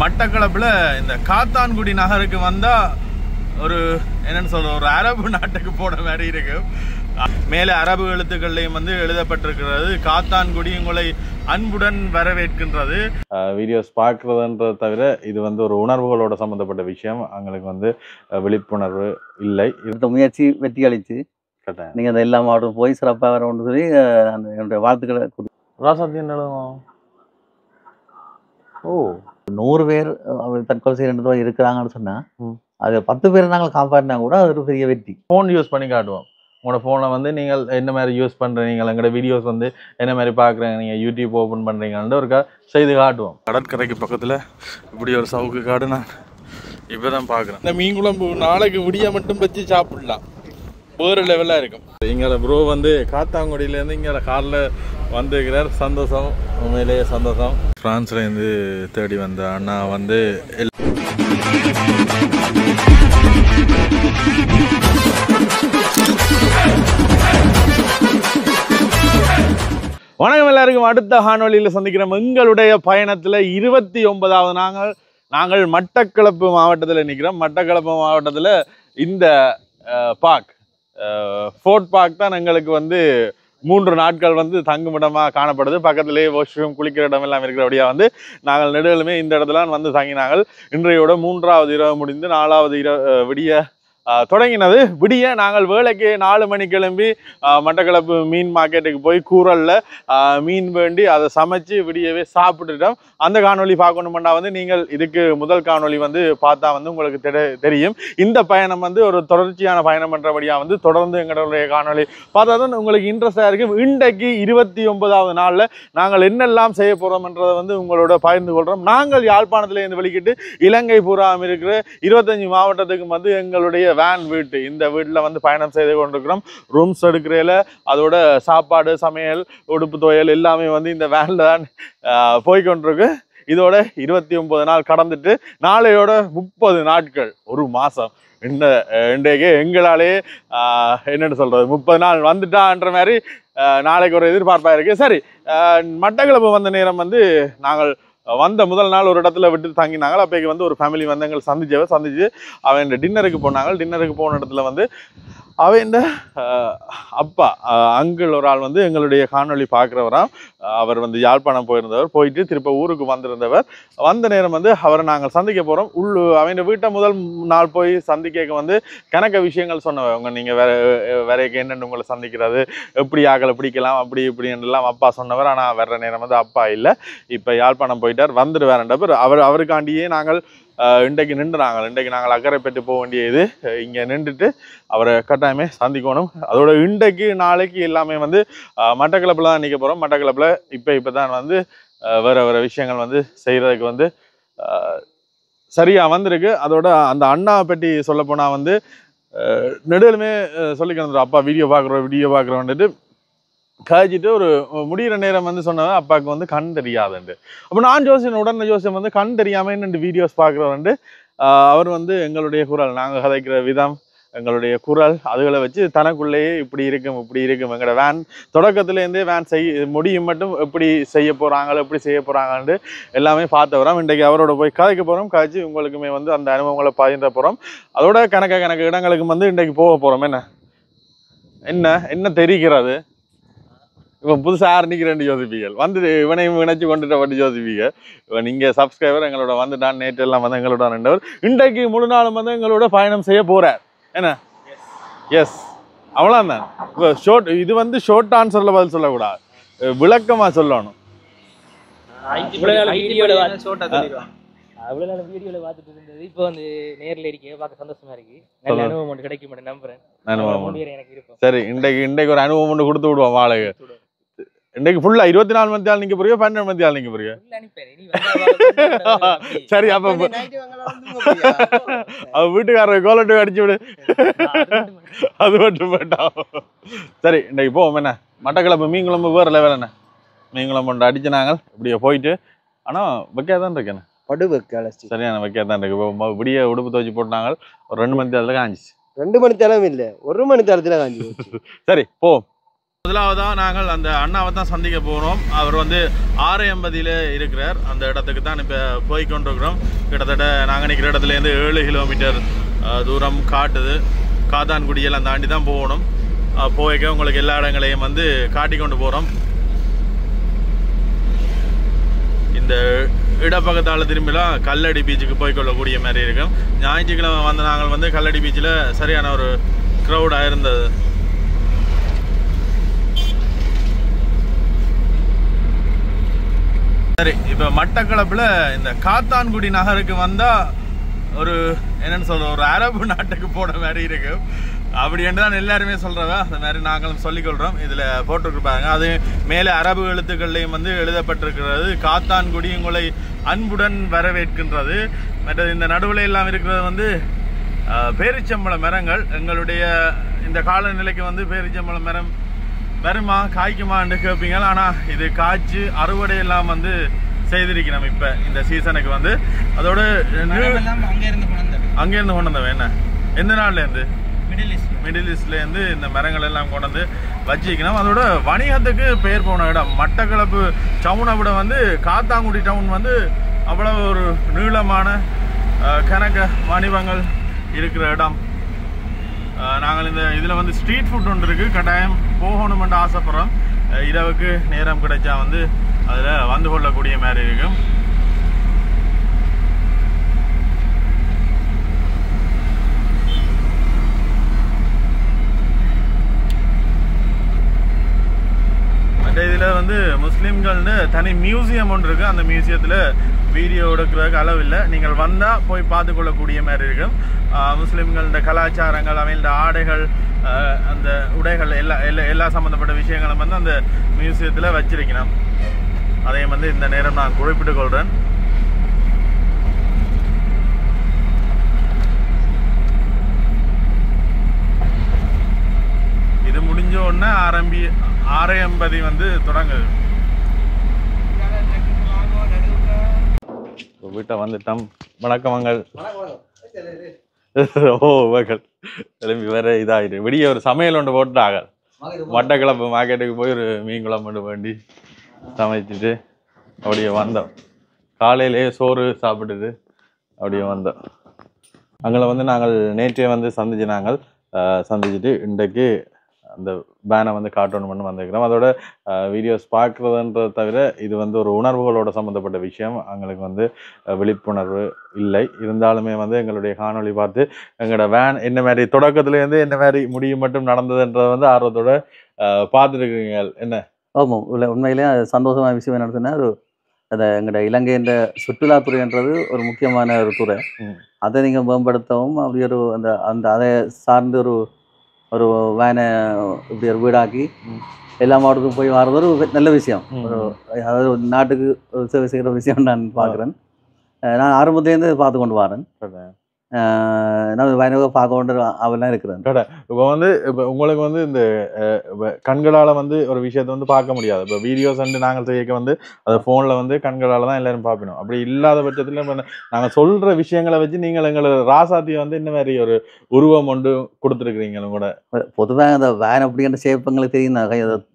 மட்டக்களப்புல இந்த காத்தான்குடி நகருக்கு வந்தா ஒரு என்னன்னு சொல்ற ஒரு அரபு நாட்டுக்கு போன மாதிரி இருக்கு. மேலே அரபு எழுத்துக்கள்லையும் வந்து எழுதப்பட்டிருக்கிறது காத்தான்குடி உங்களை அன்புடன் வரவேற்கின்றது. வீடியோஸ் பார்க்கறதுன்றதை தவிர இது வந்து ஒரு உணர்வுகளோட சம்பந்தப்பட்ட விஷயம். அவங்களுக்கு வந்து விழிப்புணர்வு இல்லை. இந்த முயற்சி வெற்றி அளிச்சு நீங்க அந்த எல்லா மாவட்டம் போய் சிறப்பாக வரணும்னு சொல்லி என்னுடைய வாழ்த்துக்களை ராசாத்தியம் நிலவும். ஓ 100 பேர் தற்கொலை செய்ய இருக்கிறாங்கன்னு சொன்னா அது 10 பேர் நாங்கள் காப்பாற்றினா கூட அது ஒரு பெரிய வெற்றி. ஃபோன் யூஸ் பண்ணி காட்டுவோம். உங்களோட ஃபோனை வந்து நீங்கள் என்ன மாதிரி யூஸ் பண்ணுறீங்க, எங்களோட வீடியோஸ் வந்து என்ன மாதிரி பார்க்குறீங்க, நீங்கள் யூடியூப் ஓப்பன் பண்ணுறீங்கன்னு ஒரு செய்து காட்டுவோம். கடற்கரைக்கு பக்கத்தில் இப்படி ஒரு சவுக்கு காடு நான் இப்போ தான் பார்க்குறேன். இந்த மீன் குழம்பு நாளைக்கு விடிய மட்டும் வச்சு சாப்பிடலாம், வேறு லெவலாக இருக்கும். இங்கே ப்ரோ வந்து காத்தாங்குடியிலேருந்து இங்கே காரில் வந்துருக்கிறார். சந்தோஷம், உண்மையிலேயே சந்தோஷம். ஃப்ரான்ஸ்லேருந்து தேடி வந்த அண்ணா வந்து வணக்கம் எல்லாருக்கும். அடுத்த காணொலியில் சந்திக்கிறோம். எங்களுடைய பயணத்தில் 29வது நாங்கள் மட்டக்களப்பு மாவட்டத்தில் நிற்கிறோம். மட்டக்களப்பு மாவட்டத்தில் இந்த பார்க் ஃபோர்ட் பார்க் தான் எங்களுக்கு வந்து 3 நாட்கள் வந்து தங்குமிடமாக காணப்படுது. பக்கத்திலேயே வாஷ்ரூம் குளிக்கிற இடம் எல்லாம் இருக்கிறபடியாக வந்து நாங்கள் நெடுகளுமே இந்த இடத்துல வந்து தங்கினாங்கள். இன்றையோட 3வது இரவு முடிந்து 4வது விடிய தொடங்கினது. விடிய நாங்கள் வேலைக்கு 4 மணி கிளம்பி மட்டக்களப்பு மீன் மார்க்கெட்டுக்கு போய் கூரலில் மீன் வேண்டி அதை சமைச்சு விடியவே சாப்பிட்டுட்டோம். அந்த காணொலி பார்க்கணுமெண்டா வந்து நீங்கள் இதுக்கு முதல் காணொலி வந்து பார்த்தா வந்து உங்களுக்கு தெரியும். இந்த பயணம் வந்து ஒரு தொடர்ச்சியான பயணம் என்றபடியாக வந்து தொடர்ந்து எங்களுடைய காணொலி பார்த்தா தான் உங்களுக்கு இன்ட்ரெஸ்டாக இருக்கும். இன்றைக்கு 29வது நாளில் நாங்கள் என்னெல்லாம் செய்ய போகிறோம்ன்றதை வந்து உங்களோட பகிர்ந்து கொள்கிறோம். நாங்கள் யாழ்ப்பாணத்திலேருந்து வெளிக்கிட்டு இலங்கை பூராம் இருக்கிற 25 மாவட்டத்துக்கு வந்து எங்களுடைய வேன் வீட்டு இந்த வீட்டில் வந்து பயணம் செய்து கொண்டிருக்கிறோம். ரூம்ஸ் எடுக்கிறதுல அதோட சாப்பாடு, சமையல், உடுப்பு துவையல் எல்லாமே வந்து இந்த வேனில் தான் போய்கொண்டிருக்கு. இதோட 29 நாள் கடந்துட்டு நாளையோட 30 நாட்கள், ஒரு மாதம். இன்றைக்கு எங்களாலே என்னென்னு சொல்கிறது 30 நாள் வந்துட்டான்ற மாதிரி நாளைக்கு ஒரு எதிர்பார்ப்பாக இருக்குது. சரி, மட்டக்களப்பு வந்த நேரம் வந்து நாங்கள் வந்த முதல் நாள் ஒரு இடத்துல விட்டு தங்கினாங்க. அப்போக்கு வந்து ஒரு ஃபேமிலி வந்து எங்களை சந்திச்சு அவன் டின்னருக்கு போனாங்க. டின்னருக்கு போன இடத்துல வந்து அவன் அப்பா அங்கிள் ஒரு ஆள் வந்து எங்களுடைய காணொலி பார்க்குறவராம். அவர் வந்து யாழ்ப்பாணம் போயிருந்தவர், போயிட்டு திருப்ப ஊருக்கு வந்திருந்தவர். வந்த நேரம் வந்து அவரை நாங்கள் சந்திக்க போகிறோம். அவன் வீட்டை முதல் நாள் போய் சந்திக்க வந்து கணக்க விஷயங்கள் சொன்னவங்க. நீங்கள் வேறைக்கு என்னென்னு உங்களை சந்திக்கிறது, எப்படி ஆக்களை பிடிக்கலாம், அப்படி இப்படின்றலாம் அப்பா சொன்னவர். ஆனால் வர்ற நேரம் வந்து அப்பா இல்லை, இப்போ யாழ்ப்பாணம் போயிட்டார், வந்துடுவார்ன்ற பேர் அவருக்காண்டியே நாங்கள் இன்றைக்கு நாங்கள் அக்கறை பெற்று போக வேண்டியது. இங்கே நின்றுட்டு அவரை கட்டாயமே சந்திக்கணும். அதோட இன்றைக்கு நாளைக்கு எல்லாமே வந்து மட்டக்களப்பில் தான் நிற்க போகிறோம். மட்டக்களப்பில் இப்போ தான் வந்து வேறு விஷயங்கள் வந்து செய்கிறதுக்கு வந்து சரியாக வந்திருக்கு. அதோட அந்த அண்ணாவை பற்றி சொல்லப்போனால் வந்து நெடுலுமே சொல்லிக்கணும். அப்பா வீடியோ பார்க்குறோன்ட்டு காய்ச்சிட்டு ஒரு முடிகிற நேரம் வந்து சொன்னவன் அப்பாவுக்கு வந்து கண் தெரியாதுண்டு. அப்போ நான் உடனே ஜோசியம் வந்து கண் தெரியாமல் என்னென்று வீடியோஸ் பார்க்குறவன்ட்டு அவர் வந்து எங்களுடைய குரல், நாங்கள் கதைக்கிற விதம், எங்களுடைய குரல் அதுகளை வச்சு தனக்குள்ளேயே இப்படி இருக்கும் எங்களோட வேன் தொடக்கத்துலேருந்தே வேன் முடியும் மட்டும் எப்படி செய்ய போகிறாங்கன்ட்டு எல்லாமே பார்த்து வரோம். இன்றைக்கு அவரோட போய் கதைக்க போகிறோம். காய்ச்சி உங்களுக்குமே வந்து அந்த அனுபவங்களை பகிர்ந்த போகிறோம். அதோட கணக்கு இடங்களுக்கு வந்து இன்றைக்கு போக போகிறோம். என்ன தெரிகிறது இப்போ புதுசாக ஆரம்பிக்கிறேன் யோசிப்பீங்க, வந்து இவனையும் இணைச்சி கொண்டுட்டு யோசிப்பீங்க. இப்போ நீங்கள் சப்ஸ்கிரைபர் எங்களோட வந்துட்டான், நேற்று எல்லாம் வந்து எங்களோட நின்றவர். இன்றைக்கு முழு நாளும் வந்து எங்களோட பயணம் செய்ய போகிறார். என்ன எஸ் அவ்வளோதான். இப்போ இது வந்து ஷார்ட் ஆன்சரில் பதில் சொல்லக்கூடாது, விளக்கமாக சொல்லணும். அவ்வளோ நாள் வீடியோவில் பார்த்துட்டு இருந்தது, இப்போ வந்து நேரில் இருக்கே பார்க்க சந்தோஷமா இருக்கு. நல்ல அனுபவம் ஒன்று கிடைக்கும் நம்புறேன். எனக்கு இருக்கும். சரி, இன்றைக்கு ஒரு அனுபவம் ஒன்று கொடுத்து விடுவோம். வாழகை இன்றைக்கு ஃபுல்லா 24 மணி நேரம் நீங்க போறீங்க, 12 மணி நேரம் நீங்க போறீங்க. சரி, அப்ப வீட்டுக்காரர் கோலட்டு அடிச்சு விடு, அது மட்டும் வேண்டாம். சரி, இன்றைக்கு போவோம். என்ன மட்டக்களப்பு மீன் குழம்பு வேற லெவல். என்ன மீன் குழம்பு அடிச்சு நாங்கள் இப்படியே போயிட்டு, ஆனா வைக்காதான் இருக்கேன், சரியான வைக்காதான் இருக்கு. விடிய உடுப்பு துவச்சி போட்டாங்க, ஒரு 2 மணி நேரத்துல காஞ்சிச்சு. 2 மணி நேரம் இல்ல, 1 மணி நேரத்துல காஞ்சி. சரி, போ. முதலாவதாக நாங்கள் அந்த அண்ணாவை தான் சந்திக்க போகிறோம். அவர் வந்து 680 இருக்கிறார். அந்த இடத்துக்கு தான் இப்போ போய்கொண்டிருக்கிறோம். கிட்டத்தட்ட நாங்கள் நிற்கிற இடத்துலேருந்து 7 கிலோமீட்டர் தூரம் காட்டுது. காத்தான்குடியெல்லாம் தாண்டி தான் போகணும். போய்க்க உங்களுக்கு எல்லா இடங்களையும் வந்து காட்டி கொண்டு போகிறோம். இந்த இடப்பக்கத்தால் திரும்பிலாம் கல்லடி பீச்சுக்கு போய்கொள்ளக்கூடிய மாதிரி இருக்கும். ஞாயிற்றுக்கிழமை வந்து நாங்கள் வந்து கல்லடி பீச்சில் சரியான ஒரு க்ரௌடாக இருந்தது. சரி, இப்போ மட்டக்களப்பில் இந்த காத்தான்குடி நகருக்கு வந்தால் ஒரு என்னென்னு சொல்கிற ஒரு அரபு நாட்டுக்கு போன மாதிரி இருக்கும். அப்படி என்று தான் எல்லாருமே சொல்கிறவ. அந்த மாதிரி நாங்களும் சொல்லிக்கொள்கிறோம். இதில் போட்டிருப்பாங்க. அது மேலே அரபு எழுத்துக்கள்லையும் வந்து எழுதப்பட்டிருக்கிறது, காத்தான்குடி உங்களை அன்புடன் வரவேற்கின்றது. மற்றது இந்த நடுவில் எல்லாம் இருக்கிறது வந்து பேரிச்சம்பழ மரங்கள். எங்களுடைய இந்த காலநிலைக்கு வந்து பேரிச்சம்பழ மரம் வருமா காய்க்குமான்னு கேட்பீங்க. ஆனால் இது காய்ச்சி அறுவடை எல்லாம் வந்து செய்திருக்கிறோம் இப்போ இந்த சீசனுக்கு வந்து. அதோட அங்கேருந்து கொண்டு வந்தவன் என்ன எந்த நாள்லேருந்து மிடில் ஈஸ்ட்லேருந்து இந்த மரங்கள் எல்லாம் கொண்டு வந்து வச்சிக்கணும். அதோட வணிகத்துக்கு பெயர் போன இடம் மட்டக்களப்பு டவுனை விட வந்து காத்தான்குடி டவுன் வந்து அவ்வளோ ஒரு நீளமான கணக்க வணிகங்கள் இருக்கிற இடம். நாங்கள் இந்த இதில் வந்து ஸ்ட்ரீட் ஃபுட் ஒன்று இருக்குது. கட்டாயம் போகணுமென்று ஆசைப்படுறோம். இரவுக்கு நேரம் கிடைச்சா வந்து அதில் வந்து கொள்ளக்கூடிய மாதிரி இருக்கும். இதில் வந்து முஸ்லீம்கள்னு தனி மியூசியம் ஒன்று இருக்குது. அந்த மியூசியத்தில் வீடியோ எடுக்கிறதுக்கு அளவு இல்லை. நீங்கள் வந்தால் போய் பார்த்து கொள்ளக்கூடிய மாதிரி இருக்கும். முஸ்லீம்களோட கலாச்சாரங்கள், அவங்களோட ஆடைகள், அந்த உடைகள் எல்லா சம்மந்தப்பட்ட விஷயங்களும் வந்து அந்த மியூசியத்தில் வச்சிருக்கணும். அதையும் வந்து இந்த நேரம் நான் குறிப்பிட்டுக் கொள்கிறேன். இது முடிஞ்ச உடனே 6:50 வந்து தொடங்குது. வீட்டை வந்துட்டோம். வணக்கமங்கள். ஓ மகள் திரும்பி வேற இதாகிட்டு விடிய ஒரு சமையல் ஒன்று போட்டுட்டாங்க. மட்டக்களப்பு மார்க்கெட்டுக்கு போய் ஒரு மீன் குழம்பு வேண்டி சமைச்சிட்டு அப்படியே வந்தோம். காலையிலேயே சோறு சாப்பிட்டுட்டு அப்படியே வந்தோம். அங்கே வந்து நாங்கள் நேற்றே வந்து சந்திச்சுட்டு இன்றைக்கு அந்த பேனை வந்து காட்டணும் பண்ணி வந்திருக்கிறோம். அதோட வீடியோஸ் பார்க்குறதுன்றதை தவிர இது வந்து ஒரு உணர்வுகளோட சம்மந்தப்பட்ட விஷயம். எங்களுக்கு வந்து விழிப்புணர்வு இல்லை. இருந்தாலுமே வந்து எங்களுடைய காணொலி பார்த்து எங்களோட வேன் என்ன மாதிரி தொடக்கத்துலேருந்து என்ன மாதிரி முடியும் மட்டும் நடந்ததுன்றதை வந்து ஆர்வத்தோட பார்த்துருக்குறீங்க. என்ன ஆமாம், உண்மையிலேயே சந்தோஷமான விஷயம் என்ன சொன்னால், அந்த எங்களோட இலங்கையின் சுற்றுலாத்துறைன்றது ஒரு முக்கியமான ஒரு துறை. அதை நீங்கள் மேம்படுத்தவும் அப்படி ஒரு அந்த அதை சார்ந்து ஒரு வேனை இப்படி ஒரு வீடாக்கி எல்லா மாவட்டத்துக்கும் போய் வர்றது ஒரு நல்ல விஷயம். அதாவது நாட்டுக்கு சேவை செய்கிற விஷயம் நான் பார்க்குறேன். நான் ஆரம்பத்துலேருந்து பார்த்து கொண்டு வரேன். நான் வேனை பார்க்க கொண்டு அவெல்லாம் இருக்கிறேன். இப்போ வந்து இப்போ உங்களுக்கு வந்து இந்த கண்களால் வந்து ஒரு விஷயத்தை வந்து பார்க்க முடியாது. இப்போ வீடியோஸ் வந்து நாங்கள் செய்ய வந்து அதை ஃபோனில் வந்து கண்களால் தான் எல்லாரும் பார்க்கணும். அப்படி இல்லாத பட்சத்தில் இப்போ நாங்கள் சொல்கிற விஷயங்களை வச்சு நீங்கள் எங்களை ராசாத்தியை வந்து இந்த மாதிரி ஒரு உருவம் ஒன்று கொடுத்துருக்குறீங்க. கூட பொதுவாக அந்த வேன் அப்படிங்கிற ஷேப்புங்களுக்கு தெரியும். நான்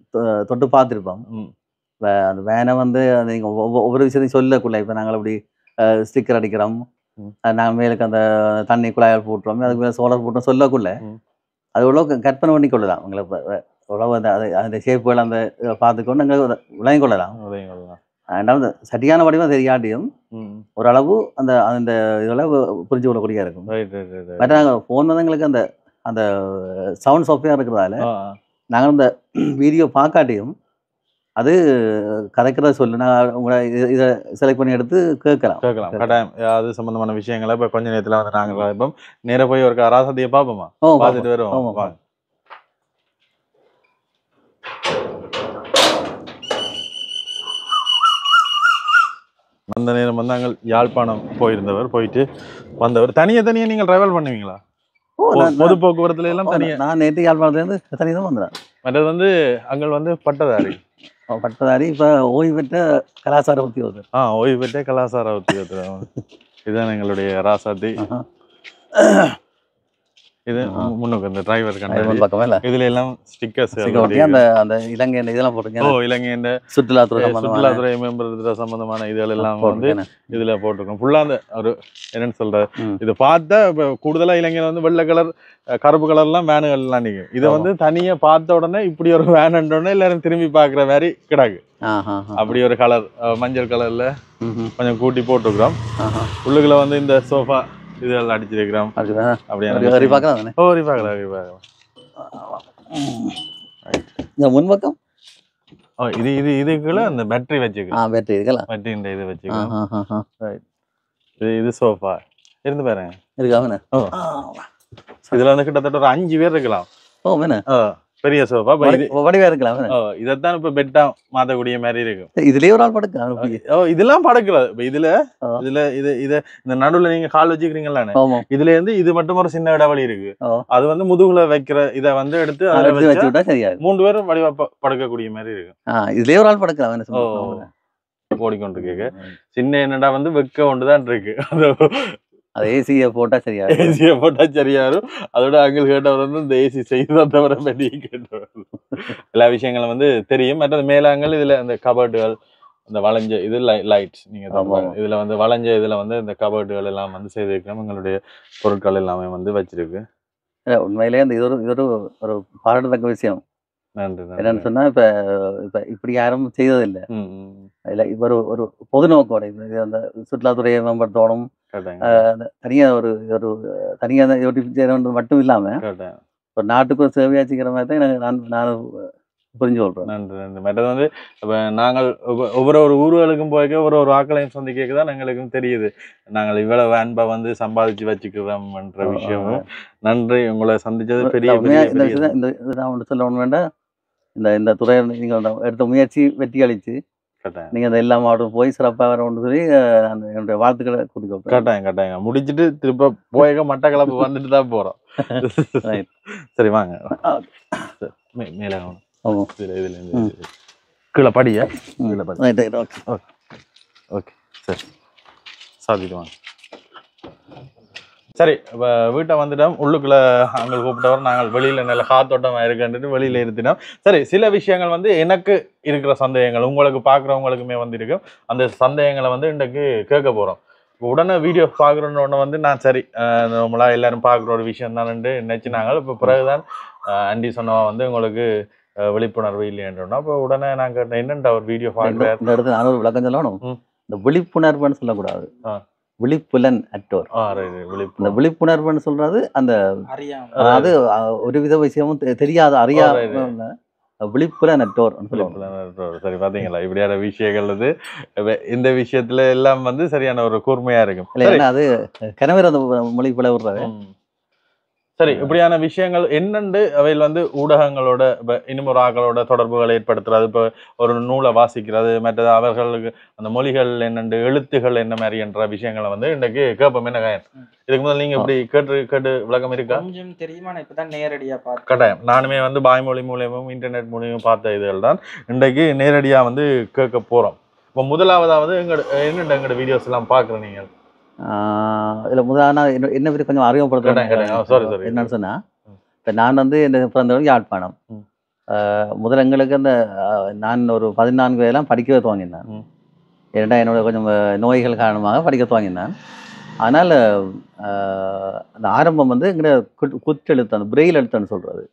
தொட்டு பார்த்துருப்போம். அந்த வேனை வந்து நீங்கள் ஒவ்வொரு விஷயத்தையும் சொல்லக்குள்ள இப்போ நாங்கள் அப்படி ஸ்டிக்கர் அடிக்கிறோம், நாங்கள் மேலுக்கு அந்த தண்ணி குழாயால் போட்டுறோம், அதுக்கு மேலே சோலார் போட்டோம் சொல்லக்குள்ள அது எவ்வளோ கற்பனை பண்ணி கொள்ளலாம். உங்களை எவ்வளோ அந்த ஷேப்புகள் அந்த பார்த்துக்கொண்டு எங்களை விளங்கி கொள்ளலாம். ரெண்டாவது சரியான வடிவம் தெரியாட்டியும் ஓரளவு அந்த இதெல்லாம் புரிஞ்சு கொள்ளக்கூடிய இருக்கும். பட் நாங்கள் ஃபோன் வந்து எங்களுக்கு அந்த சவுண்ட் சாஃப்ட்வேர் இருக்கிறதால நாங்கள் அந்த வீடியோ பார்க்காட்டியும் அது கதைக்கிறத சொல்லு நான் உங்களை இதை செலக்ட் பண்ணி எடுத்து கேட்கலாம். கட்டாயம் அது சம்பந்தமான விஷயங்களை இப்போ கொஞ்ச நேரத்தில் வந்து நாங்கள் இப்போ நேராக போய் ஒரு ராசாத்தியை பார்ப்போமா? பார்த்துட்டு வருவோம். அந்த நேரம் வந்து நாங்கள் யாழ்ப்பாணம் போயிட்டு வந்தவர். தனியாக நீங்கள் ட்ராவல் பண்ணுவீங்களா? பொது போக்குவரத்துல எல்லாம் தனியாக? நான் நேற்று யாழ்ப்பாணத்துலேருந்து தனியாக தான் வந்துடுறேன். மற்றது வந்து அங்கே வந்து பட்டதாரி இப்போ ஓய்வு பெற்ற கலாச்சார உத்தியோகர். ஓய்வு பெற்ற கலாச்சார உத்தியோகர். இதுதான் எங்களுடைய ராசாத்தி. இது முன்னுக்கு இந்த டிரைவர் கண்ணாடி பக்கமே இல்ல இதுல எல்லாம் ஸ்டிக்கர்ஸ் அந்த அந்த இலங்கை இதெல்லாம் போட்டுருக்கேன். இலங்கை இந்த சுற்றுலாத்துறை மேம்படுத்துற சம்பந்தமான இதுகள் எல்லாம் வந்து இதுல போட்டிருக்கோம். ஃபுல்லா அந்த ஒரு என்னன்னு சொல்ற இது பார்த்தா கூடுதலா இலங்கையில வந்து வெள்ளை கலர் கருப்பு கலர்லாம் வேனுகள் எல்லாம் நிற்கும். இதை வந்து தனியா பார்த்த உடனே இப்படி ஒரு வேன் உடனே எல்லாரும் திரும்பி பாக்குற மாதிரி கிடாக்கு. அப்படி ஒரு கலர் மஞ்சள் கலர்ல கொஞ்சம் கூட்டி போட்டுருக்கிறோம். உள்ளுக்குள்ள வந்து இந்த சோஃபா இதெல்லாம் அடிச்சிருக்கிறோம். முன்பக்கம் இது இது இதுக்குள்ள அந்த பேட்டரி வச்சுக்கலாம். பேட்டரி இருக்கலாம். பேட்டரி இந்த இது வச்சுக்கலாம். இது சோஃபா இருந்து பாருங்க இருக்காம. இதுல வந்து கிட்டத்தட்ட ஒரு 5 பேர் இருக்கலாம். பெரிய சோஃபா வடிவா இருக்கலாம். இதத்தான் இப்ப பெட்டா மாத்தக்கூடிய மாதிரி இருக்கும். இதுலயே ஒரு ஆள் படுக்கலாம். இதெல்லாம் படுக்கிறது. இப்ப இதுல இதுல இது இது இந்த நடுவுல நீங்க கால் வச்சுக்கிறீங்களா, இதுல இருந்து இது மட்டும் ஒரு சின்ன இடைவெளி இருக்கு. அது வந்து முதுகுல வைக்கிற இதை வந்து எடுத்து அதுல வச்சு விட்டா சரியா 3 பேரும் வடிவா படுக்கக்கூடிய மாதிரி இருக்கும். இதுலயே ஒரு ஆள் படுக்கலாம். ஓடிக்கொண்டு கேக்கு சின்ன என்னடா வந்து வெக்க ஒன்றுதான் இருக்கு. அது ஏசியை போட்டா சரியா சரியாரும். அதோட அங்கிள் கேட்டவர் வந்து இந்த ஏசி செய்தான் தவிர பற்றி கேட்டவர் எல்லா விஷயங்களும் வந்து தெரியும். மற்றது மேலாங்கள் இதுல இந்த கபர்டுகள் இந்த வளைஞ்ச இது லைட்ஸ் நீங்க இதுல வந்து வளைஞ்ச இதுல வந்து இந்த கபர்டுகள் எல்லாம் வந்து செய்திருக்கிறோம். எங்களுடைய பொருட்கள் எல்லாமே வந்து வச்சிருக்கு. உண்மையிலேயே இந்த இது ஒரு பாராட்டத்தக்க விஷயம். என்னன்னு சொன்னா இப்ப இப்படி யாரும் செய்ததில்லை. இல்ல இப்ப ஒரு பொது நோக்கோட அந்த சுற்றுலாத்துறையை மேம்படுத்தணும். தனியா ஒரு தனியா மட்டும் இல்லாம ஒரு நாட்டுக்கு ஒரு சேவையாச்சுக்கிற மாதிரி தான் நான் புரிஞ்சு கொள்றேன். நன்றி. மற்றது வந்து இப்ப நாங்கள் ஒவ்வொரு ஊர்களுக்கும் போய்க்க ஒரு ஆக்களையும் சந்திக்கதான் எங்களுக்கும் தெரியுது. நாங்கள் இவ்வளவு அன்பை வந்து சம்பாதிச்சு வச்சுக்கிறோம்ன்ற விஷயமும். நன்றி, உங்களை சந்திச்சது பெரிய நான் ஒன்று சொல்ல ஒண்ணு வேண்டாம். இந்த துறை நீங்க எடுத்த முயற்சி வெற்றி அளிச்சு நீங்க அந்த எல்லா மாவட்டம் போய் சிறப்பாக வரணும்னு சொல்லி நான் என்னுடைய வாழ்த்துக்களை கொடுக்க. கட்டாயங்க முடிச்சுட்டு திருப்ப போய் மட்டக்களப்பு வந்துட்டு தான் போறோம். சரி வாங்க மேல கீழே படியா ஓகே சரி சாதிட்டு வாங்க. சரி இப்போ வீட்டை வந்துட்டோம். உள்ளுக்குள்ள அங்கே கூப்பிட்டவர் நாங்கள் வெளியில நல்ல காத்தோட்டமாக இருக்குன்ட்டு வெளியில இருத்தினோம். சரி, சில விஷயங்கள் வந்து எனக்கு இருக்கிற சந்தேகங்கள் உங்களுக்கு பார்க்குறவங்களுக்குமே வந்து இருக்கும். அந்த சந்தேகங்களை வந்து இன்றைக்கு கேட்க போகிறோம். உடனே வீடியோ பார்க்குறோன்னு வந்து நான் சரி நம்மளா எல்லாரும் பார்க்குற ஒரு விஷயம் தானே நினச்சினாங்க. இப்போ பிறகுதான் ஆண்டி சொன்னவா வந்து உங்களுக்கு விழிப்புணர்வு இல்லைன்றோம்னா இப்போ உடனே நான் கேட்டேன் என்னென்ன ஒரு வீடியோ பார்க்குறேன். இந்த இடத்துல நான் ஒரு விளக்கம் சொல்லணும். இந்த விழிப்புணர்வுன்னு சொல்லக்கூடாது, விழிப்புலன் அற்றோர். இந்த விழிப்புணர்வுன்னு சொல்றது அந்த அதாவது ஒரு வித விஷயமும் தெரியாத அறியாத விழிப்புலன் அற்றோர். சரி பாத்தீங்களா, இப்படியான விஷயங்கள் வந்து இந்த விஷயத்துல எல்லாம் வந்து சரியான ஒரு கூர்மையா இருக்கும். இல்லைன்னா அது கனவே அந்த மொழி பிழை விடுறாரு. சரி, இப்படியான விஷயங்கள் என்னண்டு அவையில் வந்து ஊடகங்களோட இன்னும் ஒரு ஆக்களோட தொடர்புகளை ஏற்படுத்துறது, இப்போ ஒரு நூலை வாசிக்கிறது, மற்றது அவர்களுக்கு அந்த மொழிகள் என்னண்டு எழுத்துகள் என்ன மாதிரி என்ற விஷயங்களை வந்து இன்றைக்கு கேட்போம். என்ன காயம் இதுக்கு முதல்ல நீங்க இப்படி கேட்டு விளக்கம் இருக்கா? கொஞ்சம் தெரியுமா? நான் இப்பதான் நேரடியா பார்த்தேன். கட்டாயம் நானுமே வந்து வாய்மொழி மூலியமும் இன்டர்நெட் மூலியமும் பார்த்த இதுகள் தான் இன்றைக்கு நேரடியா வந்து கேட்க போறோம். இப்போ முதலாவதாவது எங்களோட வீடியோஸ் எல்லாம் பாக்குறேன். நீங்கள் இதில் முதல்ல என்ன பற்றி கொஞ்சம் அறிமுகப்படுத்துறேன். என்னன்னு சொன்னா, இப்போ நான் வந்து என்ன பிறந்தவங்க யாழ்ப்பாணம். முதல்ல எங்களுக்கு அந்த நான் ஒரு 14 வயதெல்லாம் படிக்கவே துவங்கினேன். ஏன்னா என்னோட கொஞ்சம் நோய்கள் காரணமாக படிக்க துவங்கினேன். ஆனால் அந்த ஆரம்பம் வந்து எங்கிட்ட குற்றெழுத்து, அந்த பிரெயில் எழுத்துன்னு சொல்றது,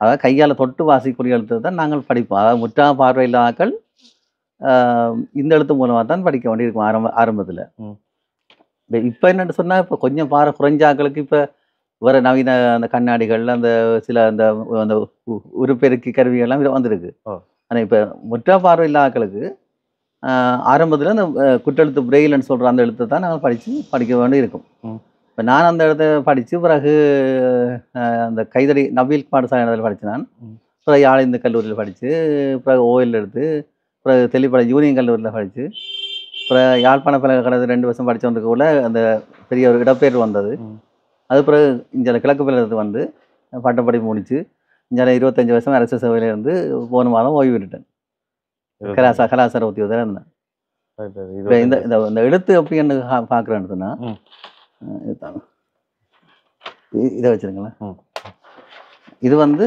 அதாவது கையால் தொட்டு வாசிக்கூடிய எழுத்து தான் நாங்கள் படிப்போம். அதாவது முற்றா பார்வையில்லாக்கள் இந்த எழுத்து மூலமாக தான் படிக்க வேண்டியிருக்கும் ஆரம்பத்தில். இப்போ என்னென்னு சொன்னால், இப்போ கொஞ்சம் குறைஞ்சாக்களுக்கு இப்போ வேறு நவீன அந்த கண்ணாடிகள், அந்த சில அந்த உருப்பெருக்கி கருவிகள்லாம் இதில் வந்திருக்கு. ஆனால் இப்போ முற்றா பார்வை இல்லாக்களுக்கு ஆரம்பத்தில் அந்த குற்றெழுத்து பிரெயில்னு சொல்கிற அந்த எழுத்தை தான் நாங்கள் படிக்க வேண்டி இருக்கும். இப்போ நான் அந்த இடத்த படித்து பிறகு அந்த கைதடி நவீல் பாடசாலையில் படித்து நான் பிறகு யாழிந்த கல்லூரியில் படித்து பிறகு ஓயில் எடுத்து பிறகு தெளிப்படை யூனியன் கல்லூரியில் படித்து அப்புறம் யாழ்ப்பாண பல்கலைக்கழகத்தில் 2 வருஷம் படித்தவனுக்குள்ள அந்த பெரிய ஒரு இடப்பெயர் வந்தது. அது பிறகு இங்கே கிழக்கு பல்கலைக்கழகத்துக்கு வந்து பட்டப்படிப்பு முடித்து இங்கே 25 வருஷம் அரசு சேவையில் இருந்து போன மாதம் ஓய்வு விட்டுட்டேன். கலாசார உத்தியோகத்தில் இருந்தேன். இப்போ இந்த எழுத்து அப்படின்னு பார்க்குறேன்னு சொன்னால் இதை வச்சுருங்களேன். ம். இது வந்து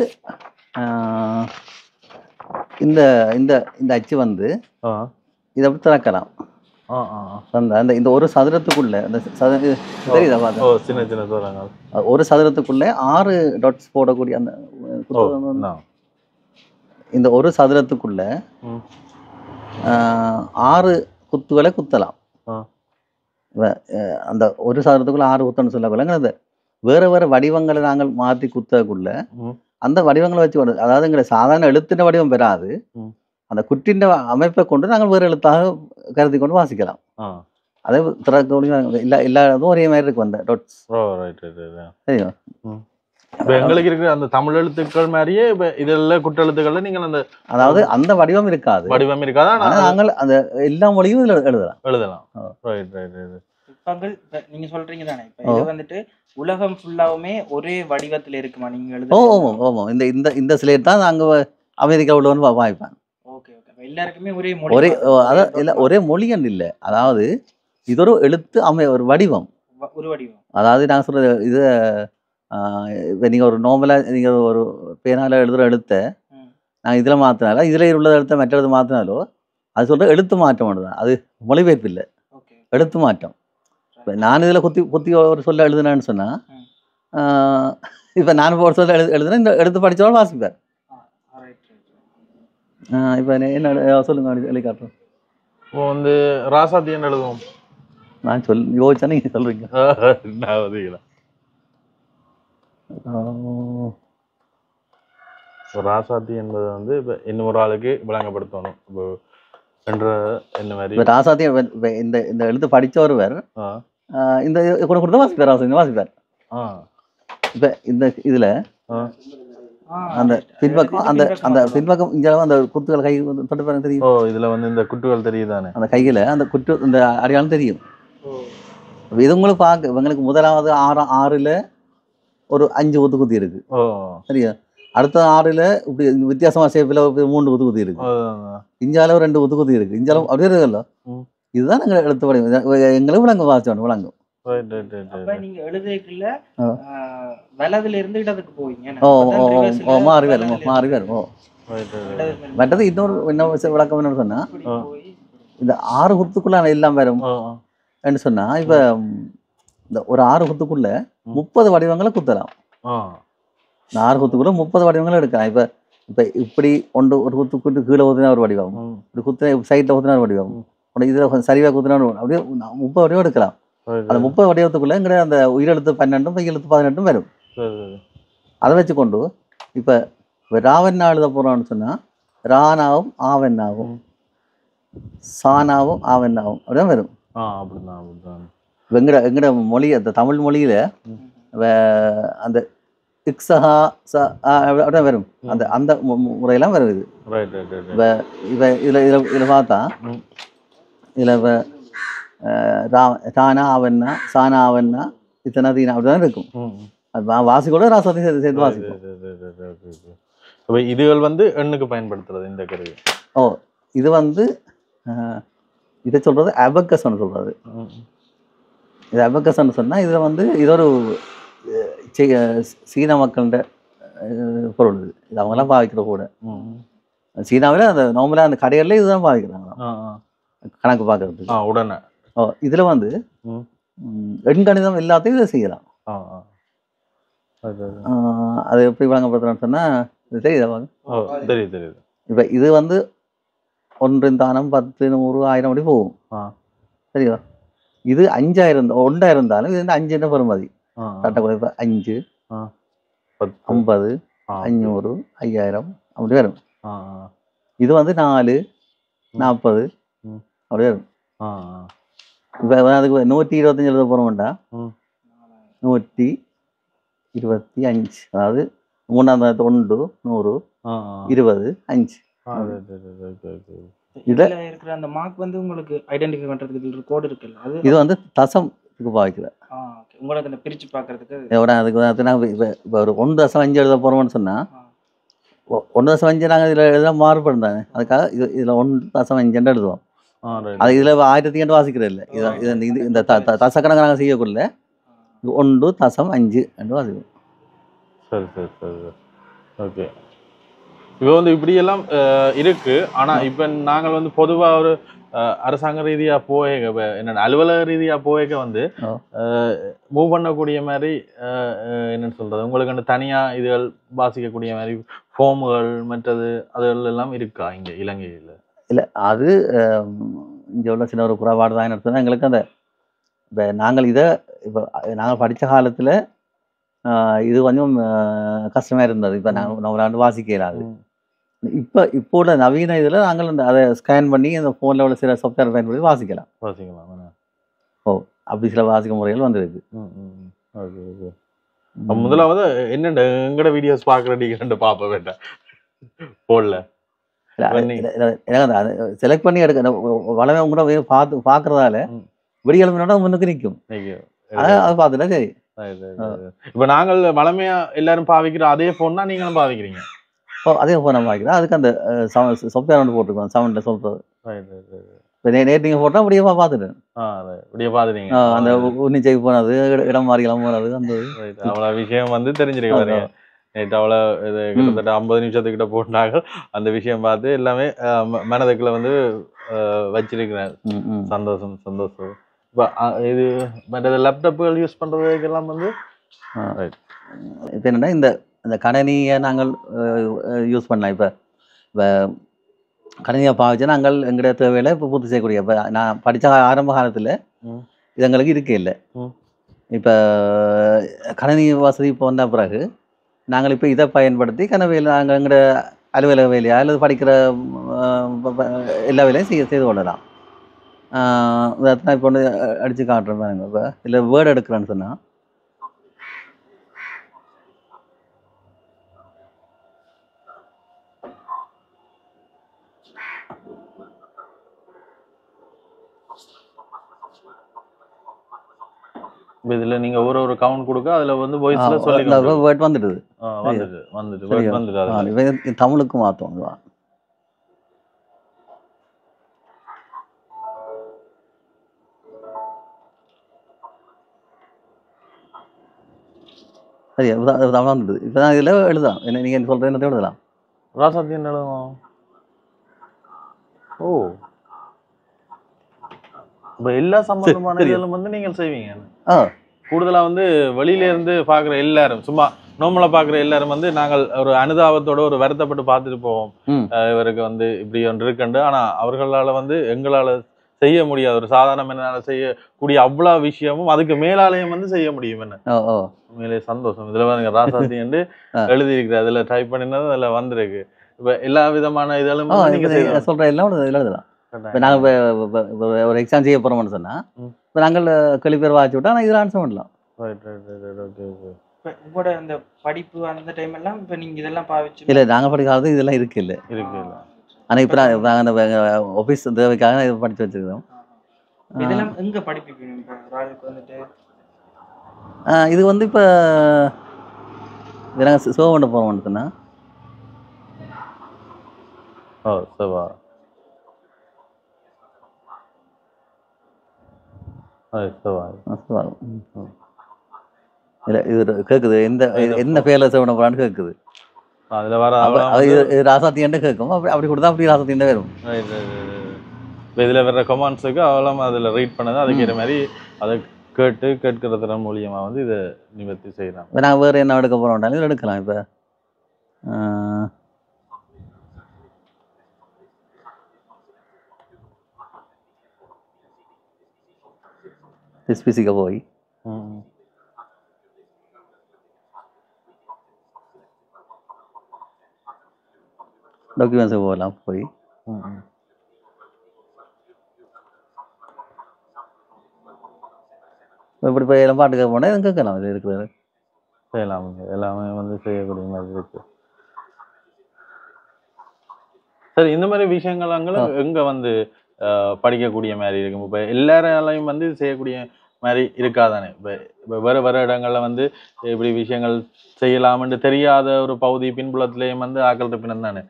இந்த இந்த இந்த அச்சு வந்து ஆ இதை அப்படி திறக்கலாம். ஆ ஆ அந்த அந்த இந்த ஒரு சதுரத்துக்குள்ள அந்த தெரியுதா பார்த்து ஓ சின்ன சின்ன தூரங்கள். ஒரு சதுரத்துக்குள்ள 6 டாட்ஸ் போடக்கூடிய அந்த இந்த ஒரு சதுரத்துக்குள்ள 6 குத்துகளை குத்தலாம். அந்த ஒரு சதுரத்துக்குள்ள 6 குத்தன்னு சொல்லக்குள்ள அந்த வேற வேற வடிவங்களை நாங்கள் மாற்றி குத்தக்குள்ள அந்த வடிவங்களை வச்சு அதாவது எங்களை சாதாரண எழுத்தின வடிவம் பெறாது. அந்த குற்றின் அமைப்பை கொண்டு நாங்கள் வேறு எழுத்தாக கருதி கொண்டு வாசிக்கலாம். அதே திறக்க எல்லாரும் ஒரே மாதிரி இருக்கு அந்த டாட்ஸ். சரியா? எங்களுக்கு இருக்கிற அந்த தமிழ் எழுத்துக்கள் மாதிரியே இதெல்லாம் குற்றெழுத்துக்கள்ல நீங்கள் அந்த அதாவது அந்த வடிவம் இருக்காது. வடிவம் இருக்காது. நாங்கள் அந்த எல்லா மொழியும் இதுல எழுதலாம். நீங்க சொல்றீங்க தானே, இது வந்துட்டு உலகம் ஃபுல்லாவுமே ஒரே வடிவத்துல இருக்குமா நீங்க எழுத? ஓ இந்த இந்த இந்த ஸ்லேட் தான் நாங்க அமெரிக்கா உள்ளவன் வாய்ப்பேன். Okay okay. எல்லாருக்குமே ஒரே மொழி. அதாவது ஒரே மொழி இல்லை, அதாவது இது ஒரு எழுத்து ஒரு வடிவம். ஒரு வடிவம். அதாவது நான் சொல்றது இது இப்போ நீங்கள் ஒரு நார்மலாக நீங்கள் ஒரு பேனால எழுதுகிற எழுத்தை நான் இதில் மாற்றினாலோ இதில் உள்ள எழுத்தை மற்ற எழுத்து மாற்றினாலோ அது சொல்கிற எழுத்து மாற்றம் மட்டும் தான், அது மொழிபெயர்ப்பு இல்லை, எழுத்து மாற்றம். இப்போ நான் இதில் குத்தி ஒரு சொல்ல எழுதுனேன்னு சொன்னால் இப்போ நான் ஒரு சொல்ல எழுதுனா இந்த எழுத்து படித்தோட வாசிப்பேன். இப்போ என்ன சொல்லுங்க எழுதி காட்டுறோம். இப்போ வந்து ராசாத்தியன் எழுதுவோம். நான் யோசிச்சா நீங்கள் சொல்கிறீங்க. ராசாத்தி என்பது வந்து இப்போ இன்னொரு ஆளுக்கு விளங்கப்படுத்தணும். இப்போ என்ற என்ன மாதிரி ராசாத்தி இந்த இந்த எழுத்து படித்த ஒருவர் இந்த கூட கொடுத்த வாசிப்பார். ராசாத்தி வாசிப்பார். இப்போ இந்த இதில் அந்த பின்பக்கம் அந்த அந்த பின்பக்கம் இங்கே அந்த குத்துகள் கை தொட்டு பாருங்க தெரியும். ஓ இதில் வந்து இந்த குட்டுகள் தெரியுதானே, அந்த கையில் அந்த குட்டு இந்த அடையாளம் தெரியும். இது உங்களுக்கு பார்க்க இவங்களுக்கு முதலாவது 6ல் ஒரு 5 குத்து குத்தி இருக்கு. சரியா? அடுத்த 6ல் இப்படி வித்தியாசமா ஷேப்பில் 3 குத்து குத்தி இருக்கு. இஞ்சால 2 குத்து குத்தி இருக்கு. இஞ்சாலும் அப்படியே இருக்குல்ல. இதுதான் நாங்கள் எழுத்து படிவம். எங்களுக்கு விளங்கும் வாசிச்சோம் விளங்கும். நீங்க எழுதுக்குள்ள வலதுல இருந்து இடத்துக்கு போவீங்க. மாறி வரும். மற்றது இன்னொரு விளக்கம் என்னன்னு சொன்னா இந்த 6 குத்துக்குள்ள எல்லாம் வரும் என்று சொன்னா இப்ப இந்த ஒரு 6 குத்துக்குள்ள 30 வடிவங்களை குத்தலாம். 6 குத்துக்குள்ள 30 வடிவங்களை எடுக்கலாம். இப்ப இப்ப இப்படி ஒரு குத்து கீழே ஊத்தினா ஒரு வடிவம், இப்படி குத்துனா சைட்ல ஊத்தினா ஒரு வடிவம், இதுல சரிவா குத்துனா அப்படியே 30 வடிவம் எடுக்கலாம். அந்த 30 வடிவத்துக்குள்ள எங்கிட்ட அந்த உயிரெழுத்து 12 மெய்யெழுத்து 18 வரும். அதை வச்சுக்கொண்டு இப்ப ராவண்ணா எழுத போறோம்னு சொன்னா ரானாவும் ஆவண்ணாவும் சானாவும் ஆவண்ணாவும் அப்படிதான் வரும். எங்கட மொழி அந்த தமிழ் மொழியில அந்த இக்ஸஹா அப்படிதான் வரும். அந்த அந்த முறையெல்லாம் வருது. இப்ப இதுல பார்த்தா இதுல ரானா ஆவண்ணா சானா ஆவண்ணா இத்தனை தீனா அப்படிதான் இருக்கும். வாசி கூட ராசாத்தி சேர்த்து வாசிக்கும். இதுகள் வந்து எண்ணுக்கு பயன்படுத்துறது இந்த கருவி. இது வந்து இதை சொல்றது அபக்கஸ்ன்னு சொல்றது. இது அபக்கஸ்ன்னு சொன்னா இதுல வந்து இது ஒரு சீன மக்கள்கிட்ட பொருள். இது அவங்கெல்லாம் பாவிக்கிற கூட. சீனாவில் அந்த நார்மலாக அந்த கடைகளில் இதுதான் பாவிக்கிறாங்க கணக்கு பார்க்கறதுக்கு உடனே. இதுல வந்து எண்கணிதம் எல்லாத்தையும் இதை செய்யலாம். அது எப்படி வழங்கப்படுத்துறான்னு சொன்னா தெரியுதா? தெரியுது. இப்ப இது வந்து 1 தானம் 10 100 1000 அப்படி போகும். சரியா? இது 5000 1 இருந்தாலும் இது 5 பெறுமதி. இப்ப 5 50 500 5000 அப்படி வரும். இது வந்து 4 40 அப்படி வரும். இப்ப அதுக்கு 125 எழுத போறோம்டா 125, அதாவது 3 1 100 20 5. இதுல இருக்கிற அந்த மார்க் வந்து உங்களுக்கு ஐடென்டிஃபை பண்றதுக்கு கோட் இருக்குல்ல, அது இது வந்து தசம்க்கு பாவிக்கிற. ஓகே, உங்களுக்கு அந்த பிரிச்சு பார்க்கிறதுக்கு அதுக்கு இப்போ ஒரு 1.5 எழுத போறோம்னு சொன்னா 1.5 நாங்கள் இதில் எழுத மாறுபடும் தானே, அதுக்காக இதில் 1.5 எழுதுவோம். அது இதில் 1000 வாசிக்கிறது இல்லை. இது இந்த தசக்கணக்கு நாங்கள் செய்யக்குள்ள 1.5 என்று வாசிக்கும். சரி சரி சரி ஓகே. இப்போ வந்து இப்படியெல்லாம் இருக்கு. ஆனா இப்ப நாங்கள் வந்து பொதுவா ஒரு அரசாங்க ரீதியா என்னென்ன அலுவலக ரீதியா வந்து மூவ் பண்ணக்கூடிய மாதிரி என்னன்னு சொல்றது, உங்களுக்கு அந்த தனியா இதுகள் வாசிக்கக்கூடிய மாதிரி ஃபார்முகள் மற்றது அதுகள் எல்லாம் இருக்கா இங்க இலங்கையில? இல்லை, அது இங்கே உள்ள சின்ன ஒரு குறைபாடு தான். என்ன சொன்னால், எங்களுக்கு அந்த இப்போ நாங்கள் இதை இப்போ நாங்கள் படித்த காலத்தில் இது கொஞ்சம் கஷ்டமாக இருந்தது. இப்போ நாங்கள் வாசிக்க இயலாது. இப்போ உள்ள நவீன இதில் நாங்கள் அதை ஸ்கேன் பண்ணி அந்த ஃபோனில் உள்ள சில சாஃப்ட்வேர் பயன்படுத்தி வாசிக்கலாம். ஓ, அப்படி சில வாசிக்க முறைகள் வந்துருக்கு. Okay okay. முதலாவது என்னென்ன எங்கட வீடியோஸ் பார்க்குறீங்க பார்ப்ப வேண்டாம் போடல செலக்ட் பண்ணி எடுக்க வளமே கூட பார்க்கறதால விடியெலும்பினோட முன்னுக்கு நிற்கும். அதை பார்த்துட்டா சரி. இப்போ நாங்கள் வளமையா எல்லாரும் பாவிக்கிற அதே ஃபோன் தான் நீங்களும் பாவிக்கிறீங்க? அதே ஃபோனை பாவிக்கிறோம். அதுக்கு அந்த சாஃப்ட்வேர் ஒன்று போட்டிருக்கோம், சவுண்டில் சொல்கிறது. இப்போ நேற்று நீங்கள் போட்டால் அப்படியே பார்த்துட்டேன். அப்படியே பார்த்துட்டீங்க. அந்த உன்னிச்சை போனது, இடம் மாறிக்கலாம் போனது, அந்த அவ்வளோ விஷயம் வந்து தெரிஞ்சிருக்கு பாருங்க. நேற்று அவ்வளோ இது கிட்டத்தட்ட 50 நிமிஷத்துக்கிட்ட போட்டாங்க. அந்த விஷயம் பார்த்து எல்லாமே மனதுக்குள்ள வந்து வச்சிருக்கிறேன். சந்தோஷம் சந்தோஷம். இப்போ இது மற்ற லேப்டாப்புகள் யூஸ் பண்ணுறதுக்கெல்லாம் வந்து இப்போ என்னென்னா இந்த கணினியை நாங்கள் யூஸ் பண்ணலாம். இப்போ கணினியை பாவிச்சு நாங்கள் எங்களுடைய தேவையில இப்போ பூர்த்தி செய்யக்கூடிய, இப்போ நான் படித்த ஆரம்ப காலத்தில் இது எங்களுக்கு இருக்கே இல்லை. இப்போ கணினி வசதி இப்போ வந்த பிறகு நாங்கள் இப்போ இதை பயன்படுத்தி கனவையில் நாங்கள் எங்களோட அலுவலக வேலையா அல்லது படிக்கிற எல்லா வேலையும் செய்து கொள்ளலாம். இதான் இப்போ ஒன்று அடித்து காட்டுறேன் பாருங்க. இப்போ இல்லை வேர்டு எடுக்கிறேன்னு சொன்னால் இதுல நீங்க ஒரு கவுண்ட் கொடுக்க அதுல வந்து வாய்ஸ்ல சொல்லிங்க வேர்ட் வந்துடுது. வந்துட்டு தமிழுக்கு மாத்தோம். சரி, தமிழ் வந்துடுது. இப்போ தான் இதில் எழுதலாம். என்ன நீங்கள் சொல்கிற என்னத்தை எழுதலாம். ராசாத்தியன் எழுதலாம். ஓ, இப்போ எல்லா சம்பந்தமான இதெல்லாம் வந்து நீங்கள் செய்வீங்க. கூடுதலா வந்து வெளியில இருந்து பாக்குற எல்லாரும், சும்மா நார்மலா பாக்குற எல்லாரும் வந்து நாங்கள் ஒரு அனுதாபத்தோட ஒரு வருத்தப்பட்டு பார்த்துட்டு போவோம். இவருக்கு வந்து இப்படி ஒன்று இருக்குண்டு. ஆனா அவர்களால வந்து எங்களால செய்ய முடியாது. ஒரு சாதாரண மனிதனால செய்யக்கூடிய அவ்வளவு விஷயமும் அதுக்கு மேலாலயம் வந்து செய்ய முடியும். என்ன உண்மையிலே சந்தோஷம். இதுல பாருங்க ராசாத்தி என்று எழுதியிருக்கிற, அதுல டைப் பண்ணினது அதுல வந்திருக்கு. இப்ப எல்லா விதமான இதெல்லாம் நீங்க சொல்ற எல்லாம் எழுதலாம். இப்போ நாங்கள் ஒரு எக்ஸாம் செய்ய போகிறோம்னு சொன்னால் இப்போ நாங்கள் கழிப்பேர் வாய்ச்சி விட்டா இதில் ஆன்சர் பண்ணலாம். உங்களோட அந்த படிப்பு அந்த டைம் எல்லாம் இப்போ நீங்கள் இதெல்லாம் பாவிச்சு இல்லை, நாங்கள் படிக்காதது இதெல்லாம் இருக்கு இல்லை. ஆனால் இப்போ நாங்கள் அந்த ஆஃபீஸ் தேவைக்காக இதை படித்து வச்சுருக்கோம். இதெல்லாம் எங்கே படிப்பீங்க வந்துட்டு? இது வந்து இப்போ நாங்கள் சிவகொண்ட போகிறோம்னு சொன்னால் இல்லை, இது கேட்குது. என்ன பேரில் சேவன போகிறான்னு கேட்குது. அதில் வர ராசாத்தியன்ட்டு கேட்கும். அப்படி கொடுத்தா அப்படி ராசாத்தியன்ட்டு வரும். இப்போ இதில் வர்ற கமெண்ட்ஸுக்கு அவெல்லாம் அதில் ரீட் பண்ணது அதுக்கிற மாதிரி அதை கேட்கறதுன மூலியமாக வந்து இதை நிவர்த்தி செய்யலாம். இப்போ நான் வேறு என்ன எடுக்க போகிறோம்னாலும் இதில் எடுக்கலாம். இப்போ ஸ்பெசிஃபிக்காக போய் டாக்குமெண்ட்ஸுக்கு போகலாம். போய் இப்படி போய் எல்லாம் பாட்டு கேட்க போனால் எதுவும் கேட்கலாம். இது இருக்கிறது செய்யலாம். எல்லாமே வந்து செய்யக்கூடிய மாதிரி இருக்கு. சரி, இந்த மாதிரி விஷயங்கள் எங்கே வந்து படிக்கக்கூடிய மாதிரி இருக்கும். இப்போ எல்லாராலையும் வந்து செய்யக்கூடிய மாதிரி இருக்காதானே. இப்போ வேறு இடங்களில் வந்து இப்படி விஷயங்கள் செய்யலாம்னு தெரியாத ஒரு பகுதி பின்புலத்திலேயும் வந்து ஆக்கள் இருப்பினம் தானே.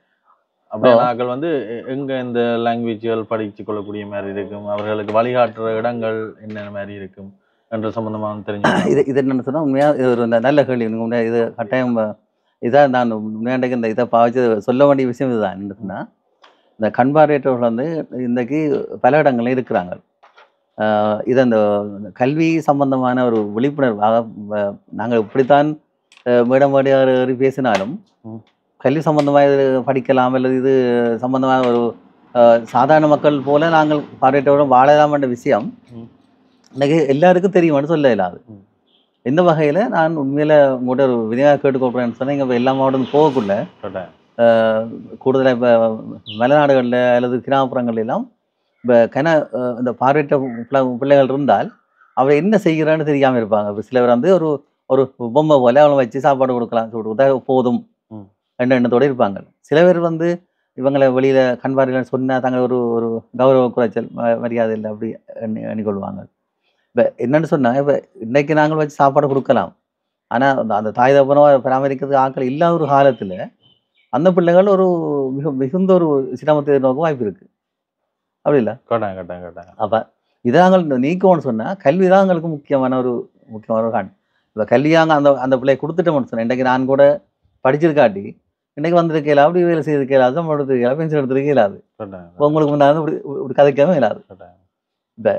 அப்படியே ஆக்கள் வந்து எங்கே இந்த லாங்குவேஜ்கள் படித்து கொள்ளக்கூடிய மாதிரி இருக்கும், அவர்களுக்கு வழிகாட்டுற இடங்கள் என்னென்ன மாதிரி இருக்கும், என்ற சம்பந்தமாக தெரிஞ்சு இது என்னென்னு சொன்னால் உண்மையாக இது ஒரு நல்ல கேள்வி. உண்மையாக இது கட்டாயம் இதான் நான் உண்மையாண்டைக்கு இந்த இதை பாவிச்சு சொல்ல வேண்டிய விஷயம் இதுதான். என்னன்னு சொன்னால் இந்த கண் பார்வையற்றவர்கள் வந்து இன்றைக்கு பல இடங்களில் இருக்கிறாங்க. இது அந்த கல்வி சம்பந்தமான ஒரு விழிப்புணர்வாக நாங்கள் இப்படித்தான் மேடம் மேடையாறு பேசினாலும் கல்வி சம்பந்தமாக இது படிக்கலாம் அல்லது இது சம்பந்தமான ஒரு சாதாரண மக்கள் போல நாங்கள் பார்வையற்றவர்களும் வாழலாம் என்ற விஷயம் இன்னைக்கு எல்லாருக்கும் தெரியும்னு சொல்ல இல்லாது. இந்த வகையில் நான் உண்மையில் உங்கள்கிட்ட ஒரு விதியாக கேட்டுக்கொள்கிறேன்னு சொன்னால் இங்கே எல்லா மாவட்டம் போகக்குள்ள கூடுதலாக இப்போ மலைநாடுகளில் அல்லது கிராமப்புறங்கள் எல்லாம் இப்போ இந்த பார்வையற்ற பிள்ளைகள் இருந்தால் அவர் என்ன செய்கிறான்னு தெரியாமல் இருப்பாங்க. இப்போ சிலவர் வந்து ஒரு ஒரு பொம்மை போல அவங்களை வச்சு சாப்பாடு கொடுக்கலாம் போதும் என்ற எண்ணத்தோடு இருப்பாங்க. சில பேர் வந்து இவங்களை வெளியில் கண் பார்வையில் சொன்னால் தாங்க ஒரு ஒரு கௌரவ குறைச்சல் மரியாதை இல்லை அப்படி எண்ணிக்கொள்வாங்க. இப்போ என்னென்னு சொன்னால் இப்போ இன்றைக்கு நாங்கள் வச்சு சாப்பாடு கொடுக்கலாம். ஆனால் அந்த தாய் தகப்பனோ பராமரிக்கிறதுக்கு ஆட்கள் இல்லாத ஒரு காலத்தில் அந்த பிள்ளைகள் ஒரு மிகுந்த ஒரு சிரமத்தை நோக்க வாய்ப்பு இருக்குது. அப்படி இல்லை கேட்டாங்க. அப்போ இதை நாங்கள் நீக்கணும்னு சொன்னால் கல்வி தான் எங்களுக்கு முக்கியமான ஒரு காண். இப்போ கல்வியாங்க அந்த பிள்ளையை கொடுத்துட்டோம்னு சொன்னேன். இன்றைக்கு நான் கூட படிச்சிருக்காட்டி இன்றைக்கி வந்திருக்கல அப்படி வேலை செய்திருக்க இயலாது, நம்ம எடுத்துருக்கல பென்ஷன் எடுத்துருக்க இயலாது, உங்களுக்கு முன்னாடி இப்படி கதைக்காம இயலாது. இப்போ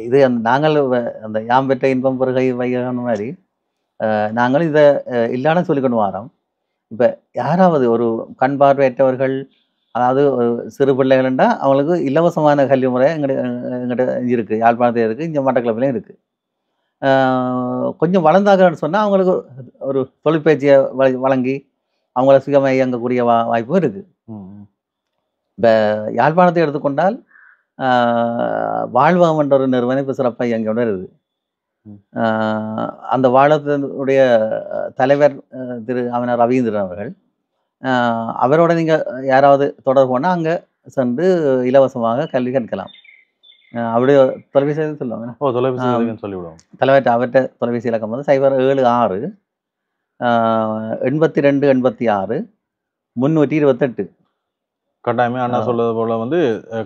இது நாங்கள் அந்த யாம் பெற்ற இன்பம் பெருகை வைகான மாதிரி நாங்களும் இதை இல்லான்னு சொல்லிக்கொண்டு வரோம். இப்போ யாராவது ஒரு கண் பார்வையற்றவர்கள் அதாவது ஒரு சிறு பிள்ளைகள்ண்டா அவங்களுக்கு இலவசமான கல்வி முறை எங்கிட்ட இருக்குது, யாழ்ப்பாணத்தில் இருக்குது, இங்கே மட்டக்களப்பிலையும் இருக்குது. கொஞ்சம் வளர்ந்தாங்கன்னு சொன்னால் அவங்களுக்கு ஒரு தொழிற்பயிற்சியை வழங்கி அவங்கள சுயமாக இயங்கக்கூடிய வாய்ப்பும் இருக்குது. இப்போ யாழ்ப்பாணத்தை எடுத்துக்கொண்டால் வாழ்வகம் என்ற ஒரு நிறுவனம் இப்போ சிறப்பாக இயங்கி கொண்டு இருக்குது. அந்த வாழத்தினுடைய தலைவர் திரு அவனர் ரவீந்திரன் அவர்கள், அவரோட நீங்கள் யாராவது தொடர்பு போனால் அங்கே சென்று இலவசமாக கல்வி கற்கலாம். அவருடைய தொலைபேசி சொல்லுவாங்க. தொலைபேசி சொல்லிவிடுவோம். தலைவர் அவர்கிட்ட தொலைபேசி இலக்கம் வந்து 076 82 86 328. கட்டாயமே அண்ணா சொல்றது போல வந்து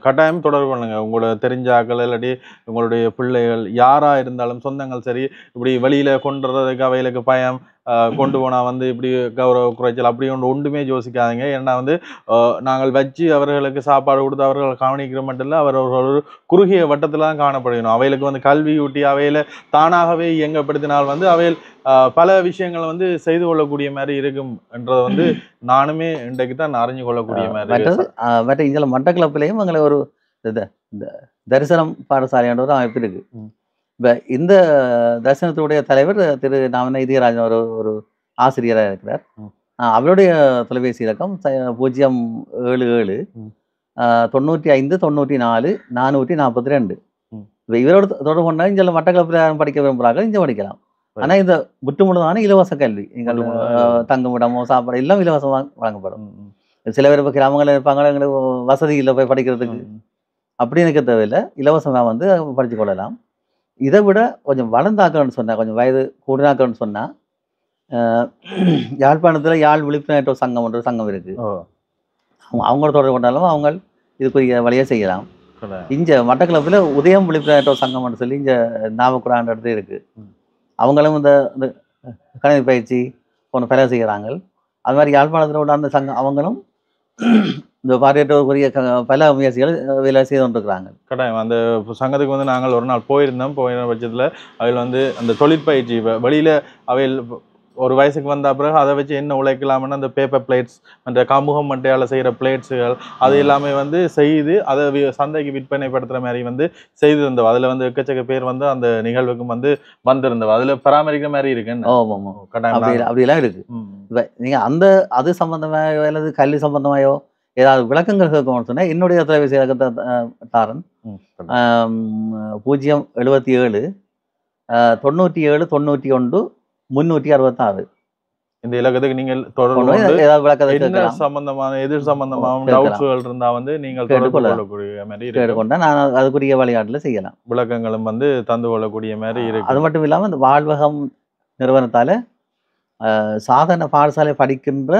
கட்டாயம் தொடர்பு பண்ணுங்க. உங்களோட தெரிஞ்ச ஆக்கள் இல்லாட்டி உங்களுடைய பிள்ளைகள் யாரா இருந்தாலும் சொந்தங்கள் சரி, இப்படி வெளியில கொண்டுறதுக்கு அவைகளுக்கு பயம் கொண்டு போனால் வந்து இப்படி கௌரவ குறைச்சல் அப்படி ஒன்றுமே யோசிக்காதீங்க. ஏன்னா வந்து நாங்கள் வச்சு அவர்களுக்கு சாப்பாடு கொடுத்து அவர்களை கவனிக்கிற மட்டும் இல்லை, அவர் ஒரு குறுகிய வட்டத்தில் தான் காணப்படணும். அவைகளுக்கு வந்து கல்வி ஊட்டி அவையில் தானாகவே இயங்கப்படுத்தினால் வந்து அவையில் பல விஷயங்களை வந்து செய்து கொள்ளக்கூடிய மாதிரி இருக்கும் என்றதை வந்து நானுமே இன்றைக்கு தான் அறிஞ்சு கொள்ளக்கூடிய மாதிரி. இங்கே மட்டக்களப்பிலையும் எங்களை ஒரு தரிசனம் பாடசாலையான ஒரு அமைப்பு இருக்கு. இப்போ இந்த தரிசனத்துடைய தலைவர் திரு நாம இதயராஜன் ஒரு ஆசிரியராக இருக்கிறார். அவருடைய தொலைபேசி இலக்கம் 077 95 94 442. இப்போ இவரோட தொடர்பு கொண்டால் இங்கே மட்டக்களப்பில் படிக்க விரும்புகிறாங்க, இங்கே படிக்கலாம். ஆனால் இந்த முற்றுமுழுதான இலவச கல்வி, நீங்கள் தங்குமிடமோ சாப்பாடு எல்லாம் இலவசமாக வழங்கப்படும். சில பேர் இப்போ கிராமங்களில் இருப்பாங்க, எங்களுக்கு வசதி இல்லை போய் படிக்கிறதுக்கு, அப்படி நினைக்க தேவையில்லை, இலவசமாக வந்து படித்து கொள்ளலாம். இதை விட கொஞ்சம் வளர்ந்தாக்கன்னு சொன்னால், கொஞ்சம் வயது கூடினாக்கன்னு சொன்னால், யாழ்ப்பாணத்தில் யாழ் விழிப்புணர்வு சங்கம் ஒன்று சங்கம் இருக்குது. அவங்களோட தொடர்பு கொண்டாலும் அவங்க இதுக்குரிய வழியை செய்யலாம். இங்கே மட்டக்களப்பில் உதயம் விழிப்புணர்வு சங்கம்னு சொல்லி இங்கே நாமக்குறான்ற இடத்துல இருக்குது. அவங்களும் இந்த கணினி பயிற்சி போன்ற பல செய்கிறாங்க. அது மாதிரி யாழ்ப்பாணத்தில் உள்ள அந்த சங்கம் அவங்களும் இந்த பார்வையற்றோருக்குரிய பல முயற்சிகள் வேலை செய்து கொண்டிருக்கிறாங்க. கட்டாயம் அந்த சங்கத்துக்கு வந்து நாங்கள் ஒரு நாள் போயிருந்த பட்சத்தில் அவையில் வந்து அந்த தொழிற்பயிற்சி வெளியில் அவையில் ஒரு வயசுக்கு வந்த பிறகு அதை வச்சு என்ன உழைக்கலாம்னு அந்த பேப்பர் பிளேட்ஸ் அந்த கமுகம் மட்டையால் செய்கிற பிளேட்ஸுகள் அது எல்லாமே வந்து செய்து அதை சந்தைக்கு விற்பனைப்படுத்துகிற மாதிரி வந்து செய்து இருந்தோம். அதில் வந்து எக்கச்சக்க பேர் வந்து அந்த நிகழ்வுக்கும் வந்து வந்திருந்தோம். அதில் பராமரிக்கிற மாதிரி இருக்குன்னு. அப்படியெல்லாம் இருக்குது. இப்போ நீங்கள் அது சம்பந்தமாயோ அல்லது கல்வி சம்பந்தமாயோ ஏதாவது விளக்கங்கள் கேட்கணும்னு சொன்னால் என்னுடைய தொலைபேசி இலக்கத்தை தாரன் 077 97 91 366. இந்த இலக்கத்துக்கு நீங்கள் தொடர்பு சம்பந்தமான எதிர் சம்பந்தமான டவுட்ஸ்கள் இருந்தால் வந்து நீங்கள் தொடர்பு கொள்ளக்கூடிய மாதிரி கேட்டுக்கொண்டா நான் அதுக்குரிய விளையாட்டில் செய்யலாம். விளக்கங்களும் வந்து தந்து கொள்ளக்கூடிய மாதிரி இருக்கு. அது மட்டும் இல்லாமல் இந்த வாழ்வகம் நிறுவனத்தால் சாதாரண பாடசாலை படிக்கின்ற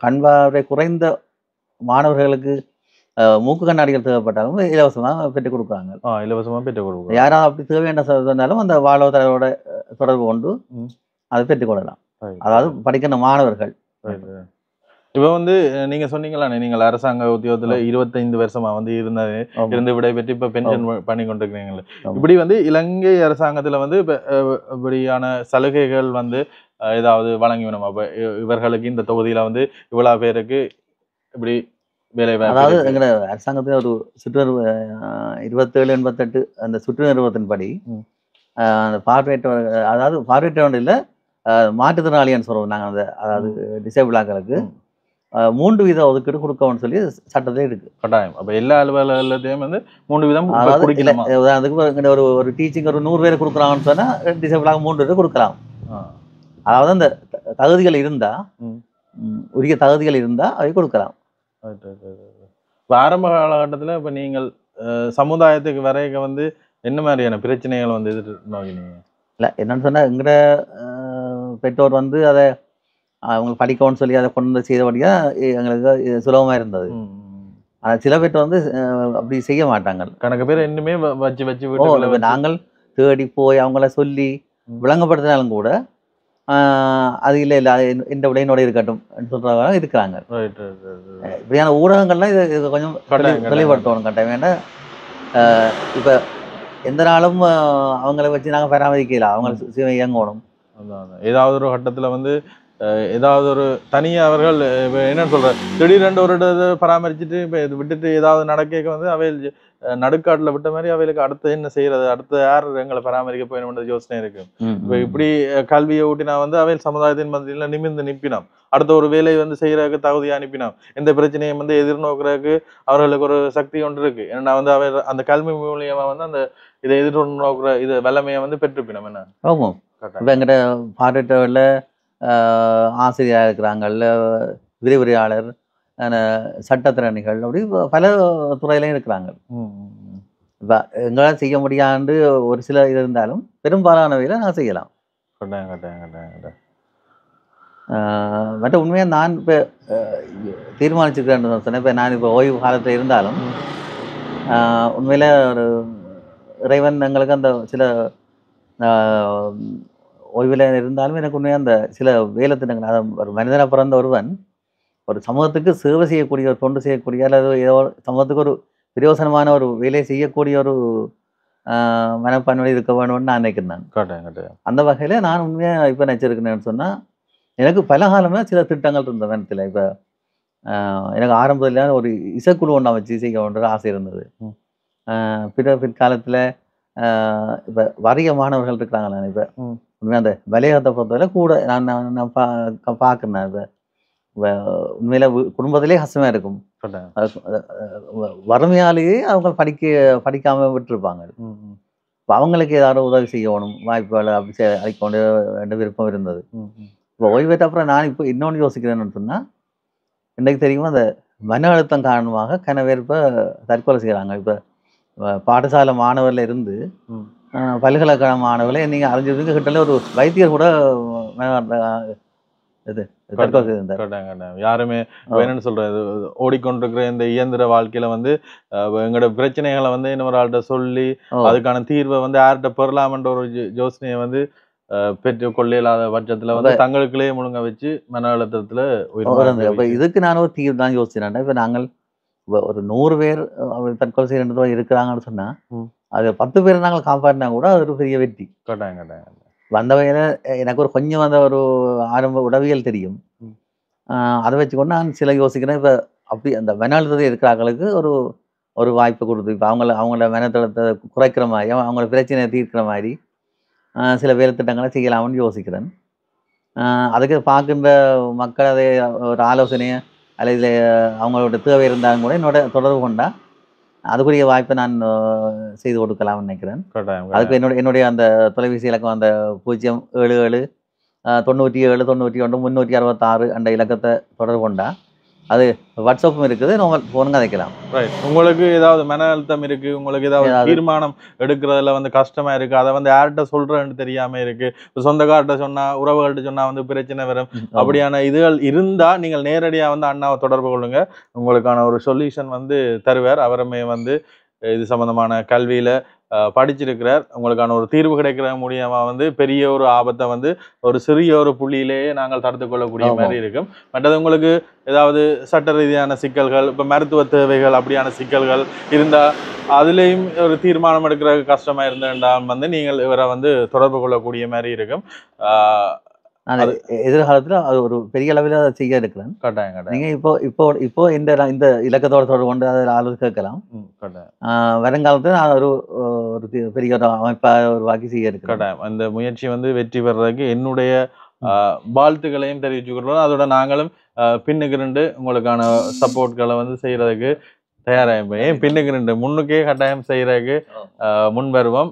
கண்பார்வை குறைந்த மாணவர்களுக்கு மூக்கு கண்ணாடிகள் தேவைப்பட்டாலும் இலவசமாக பெற்றுக் கொடுக்குறாங்க. இலவசமா பெற்றுக் கொடுக்குறோம். யாராவது அப்படி தேவையான சொன்னாலும் அந்த வாழ்வாதாரோட தொடர்பு கொண்டு அதை பெற்றுக்கொள்ளலாம். அதாவது படிக்கிற மாணவர்கள். இப்போ வந்து நீங்க சொன்னீங்களா, நீங்கள் அரசாங்க உத்தியோகத்துல 25 வருஷமா வந்து இருந்து விடை பெற்று இப்ப பென்ஷன் பண்ணி கொண்டிருக்கிறீங்களே. இப்படி வந்து இலங்கை அரசாங்கத்துல வந்து இப்படியான சலுகைகள் வந்து ஏதாவது வழங்கி வேணும். அப்ப இவர்களுக்கு இந்த தொகுதியில வந்து இவ்வளவு பேருக்கு இப்படி வேலை அதாவது எங்க அரசாங்கத்தில் ஒரு சுற்று 27-88 அந்த சுற்று நிறுவனத்தின்படி அந்த பார்வையற்றவர், அதாவது பார்வையற்றவர் இல்லை மாற்றுத்திறனாளின்னு சொல்றோம் நாங்கள். அந்த அதாவது டிசேபிள் ஆக்களுக்கு 3 வீத ஒதுக்கீடு கொடுக்கணும்னு சொல்லி சட்டத்திலே இருக்கு. கட்டாயம். அப்ப எல்லா அலுவலகத்தையும் வந்து 3 வீதம் உதாரணத்துக்கு ஒரு டீச்சிங் ஒரு 100 பேர் கொடுக்குறாங்கன்னு சொன்னா டிசேபிள் ஆக 3 பேர் கொடுக்கலாம். அதாவது அந்த தகுதிகள் இருந்தா, உரிய தகுதிகள் இருந்தா அதை கொடுக்கலாம். ஆரம்ப காலகட்டத்தில் இப்போ நீங்கள் சமுதாயத்துக்கு வரைக்க வந்து என்ன மாதிரியான பிரச்சனைகள் வந்து எதிர்நோக்கினீங்க? இல்லை என்னன்னு சொன்னால் எங்கட பெற்றோர் வந்து அதை அவங்க படிக்கணும்னு சொல்லி அதை கொண்டு வந்து செய்தபடியாக எங்களுக்கு சுலபமாக இருந்தது. ஆனால் சில பேர் வந்து அப்படி செய்ய மாட்டாங்க. கணக்கு பேர் இன்னுமே வச்சு நாங்கள் தேடி போய் அவங்கள சொல்லி விளங்கப்படுத்தினாலும் கூட அது இல்லை இல்லை இந்த விடையினோட இருக்கட்டும் சொல்றவங்க இருக்கிறாங்க. இப்படியான ஊடகங்கள்லாம் இது கொஞ்சம் தெளிவுபடுத்தணும் கட்டாயம். ஏன்னா இப்போ எந்த நாளும் அவங்களை வச்சு நாங்கள் பராமரிக்கலாம், அவங்க இயங்கணும். ஏதாவது ஒரு கட்டத்தில் வந்து ஏதாவது ஒரு தனியாக அவர்கள் என்னன்னு சொல்ற திடீரென்று ஒரு இடத்தை பராமரிச்சுட்டு இப்போ இது விட்டுட்டு ஏதாவது நடக்க வந்து அவையில் நடுக்காட்டில் விட்ட மாதிரி அவைகளுக்கு அடுத்து என்ன செய்யறது, அடுத்து யார் எங்களை பராமரிக்க போயணும்ன்ற யோசனை இருக்கு. இப்போ இப்படி கல்வியை ஊட்டினா வந்து அவையில் சமுதாயத்தின் மத்தியில் நிமிர்ந்து நிற்பினோம், அடுத்த ஒரு வேலையை வந்து செய்யறதுக்கு தகுதியை அனுப்பினோம், எந்த பிரச்சனையும் வந்து எதிர்நோக்குறதுக்கு அவர்களுக்கு ஒரு சக்தி ஒன்று இருக்கு. ஏன்னா வந்து அவை அந்த கல்வி மூலியமா வந்து அந்த இதை எதிர்நோக்குற இது வல்லமையை வந்து பெற்றுப்பினோம். என்ன ஆமாம். இப்போ எங்கிட்ட பாடல ஆசிரியராக இருக்கிறாங்கல்ல, விரிவுரையாளர், சட்டத்திறனிகள், அப்படி பல துறையிலையும் இருக்கிறாங்க. இப்போ எங்களால் செய்ய முடியாண்டு ஒரு சில இது இருந்தாலும் பெரும்பாலானவையில் நான் செய்யலாம். மற்ற உண்மையாக நான் இப்போ தீர்மானிச்சுக்கிறேன்னு சொன்னேன். இப்போ நான் இப்போ ஓய்வு காலத்தில் இருந்தாலும் உண்மையில் ஒரு இறைவன் எங்களுக்கு அந்த சில ஓய்வில் இருந்தாலும் எனக்கு உண்மையாக அந்த சில வேலை திட்டங்கள், அதை ஒரு மனிதனாக பிறந்த ஒருவன் ஒரு சமூகத்துக்கு சேவை செய்யக்கூடிய, ஒரு தொண்டு செய்யக்கூடிய, அல்லது ஏதோ சமூகத்துக்கு ஒரு பிரயோசனமான ஒரு வேலையை செய்யக்கூடிய ஒரு மனப்பான்மை இருக்க வேணும்னு நான் நினைக்கிறேன். அந்த வகையில் நான் உண்மையாக இப்போ நினச்சிருக்கேன்னு சொன்னால் எனக்கு பல காலமாக சில திட்டங்கள் இருந்த நேரத்தில். இப்போ எனக்கு ஆரம்பத்தில் ஒரு இசைக்குழு ஒன்றா வச்சு செய்ய வேண்டிய ஆசை இருந்தது. பிற்காலத்தில் இப்போ வறிய மாணவர்கள் இருக்கிறாங்களா, இப்போ உண்மையாக அந்த வலையகத்தை பொறுத்தவரை கூட நான் பார்க்குறேன். இப்போ உண்மையில குடும்பத்திலே கஷ்டமாக இருக்கும். வறுமையாலேயே அவங்க படிக்காமல் விட்டுருப்பாங்க. இப்போ அவங்களுக்கு ஏதாவது உதவி செய்யணும், வாய்ப்புகளை அப்படி அளிக்க வேண்டிய விருப்பம் இருந்தது. இப்போ ஓய்வேற்ற அப்புறம் நான் இப்போ இன்னொன்று யோசிக்கிறேன்னு சொன்னால், இன்றைக்கு தெரியுமா அந்த மன அழுத்தம் காரணமாக கனவேர் இப்போ தற்கொலை செய்கிறாங்க. இப்போ பாடசாலை மாணவரில் இருந்து பல்கலைக்கழக மாணவர்களை நீங்கள் அறிஞ்சிருந்தீங்க, கிட்ட ஒரு வைத்தியர் கூட இது யாருமே என்னன்னு சொல்றது, ஓடிக்கொண்டிருக்கிற இந்த இயந்திர வாழ்க்கையில வந்து எங்களோட பிரச்சனைகளை வந்து இன்னொரு ஆள்கிட்ட சொல்லி அதுக்கான தீர்வை வந்து யார்கிட்ட பெறலாம்ன்ற ஒரு யோசனையை வந்து பெற்று கொள்ளையில்லாத பட்சத்துல வந்து தங்களுக்குள்ளேயே முழுங்க வச்சு மன அழுத்தத்துல இதுக்கு நான் ஒரு தீர்வு தான் யோசிச்சேன். இப்ப நாங்கள் ஒரு 100 பேர் தற்கொலை செய்ய இருக்கிறாங்கன்னு சொன்னா அது 10 பேர் நாங்கள் காப்பாற்றினா கூட அது ஒரு பெரிய வெற்றி. வந்த வகையில் எனக்கு ஒரு கொஞ்சம் அந்த ஒரு ஆரம்ப உடவியல் தெரியும். அதை வச்சுக்கொண்டு நான் சில யோசிக்கிறேன். இப்போ அப்படி அந்த மன அழுத்தத்தில் இருக்கிறவங்களுக்கு ஒரு வாய்ப்பு கொடுத்து இப்போ அவங்கள மனத்தளத்தை குறைக்கிற மாதிரி, அவங்கள பிரச்சனையை தீர்க்கிற மாதிரி சில வேலை திட்டங்களை செய்யலாம்னு யோசிக்கிறேன். அதுக்கு பார்க்கின்ற மக்கள் அதை ஒரு ஆலோசனையை அல்லது அவங்களோட தேவை இருந்தாலும் கூட என்னோட தொடர்பு கொண்டா அதுக்குரிய வாய்ப்பை நான் செய்து கொடுக்கலாம்னு நினைக்கிறேன். அதுக்கு என்னுடைய அந்த தொலைபேசி இலக்கம் அந்த 077 97 91 366 அந்த இலக்கத்தை தொடர்பு கொண்டா அது வாட்ஸ்அப்பும் இருக்குது, நார்மல் ஃபோனும் கதைக்கலாம். ரைட். உங்களுக்கு ஏதாவது மன அழுத்தம் இருக்கு, உங்களுக்கு ஏதாவது தீர்மானம் எடுக்கிறதுல வந்து கஷ்டமா இருக்கு, அதை வந்து யார்கிட்ட சொல்றேன்னு தெரியாம இருக்கு, சொந்தக்கார்ட்ட சொன்னா உறவுகள்கிட்ட சொன்னா வந்து பிரச்சனை வரும், அப்படியான இதுகள் இருந்தா நீங்கள் நேரடியா வந்து அண்ணாவை தொடர்பு கொள்ளுங்க. உங்களுக்கான ஒரு சொல்யூஷன் வந்து தருவார். அவருமே வந்து இது சம்பந்தமான கல்வியில படிச்சிருக்கிறார். உங்களுக்கான ஒரு தீர்வு கிடைக்கிற மூலியமா வந்து பெரிய ஒரு ஆபத்தை வந்து ஒரு சிறிய ஒரு புள்ளியிலேயே நாங்கள் தடுத்து கொள்ளக்கூடிய மாதிரி இருக்கும். மற்றது உங்களுக்கு ஏதாவது சட்ட ரீதியான சிக்கல்கள், இப்போ மருத்துவ தேவைகள் அப்படியான சிக்கல்கள் இருந்தா அதுலேயும் ஒரு தீர்மானம் எடுக்கிற கஷ்டமா இருந்தா வந்து நீங்கள் இவரை வந்து தொடர்பு கொள்ளக்கூடிய மாதிரி இருக்கும். நான் எதிர்காலத்துல அது ஒரு பெரிய அளவில் அதை செய்ய இருக்கிறேன். கட்டாயம். நீங்க இப்போ இந்த இலக்கத்தோட தொடர்பு கொண்டு அதில் ஆலோசனை கேட்கலாம். வருங்காலத்தில் நான் ஒரு பெரிய ஒரு அமைப்பா உருவாக்கி செய்ய இருக்கிறேன். கட்டாயம். அந்த முயற்சி வந்து வெற்றி பெறதுக்கு என்னுடைய வாழ்த்துக்களையும் தெரிவிச்சுக்கிறோம். அதோட நாங்களும் பின்னுக்கு ரெண்டு உங்களுக்கான சப்போர்ட்களை வந்து செய்யறதுக்கு தயாராக ஏன் பின்னுக்கு ரெண்டு முன்னுக்கே கட்டாயம் செய்யறதுக்கு முன் வருவோம்.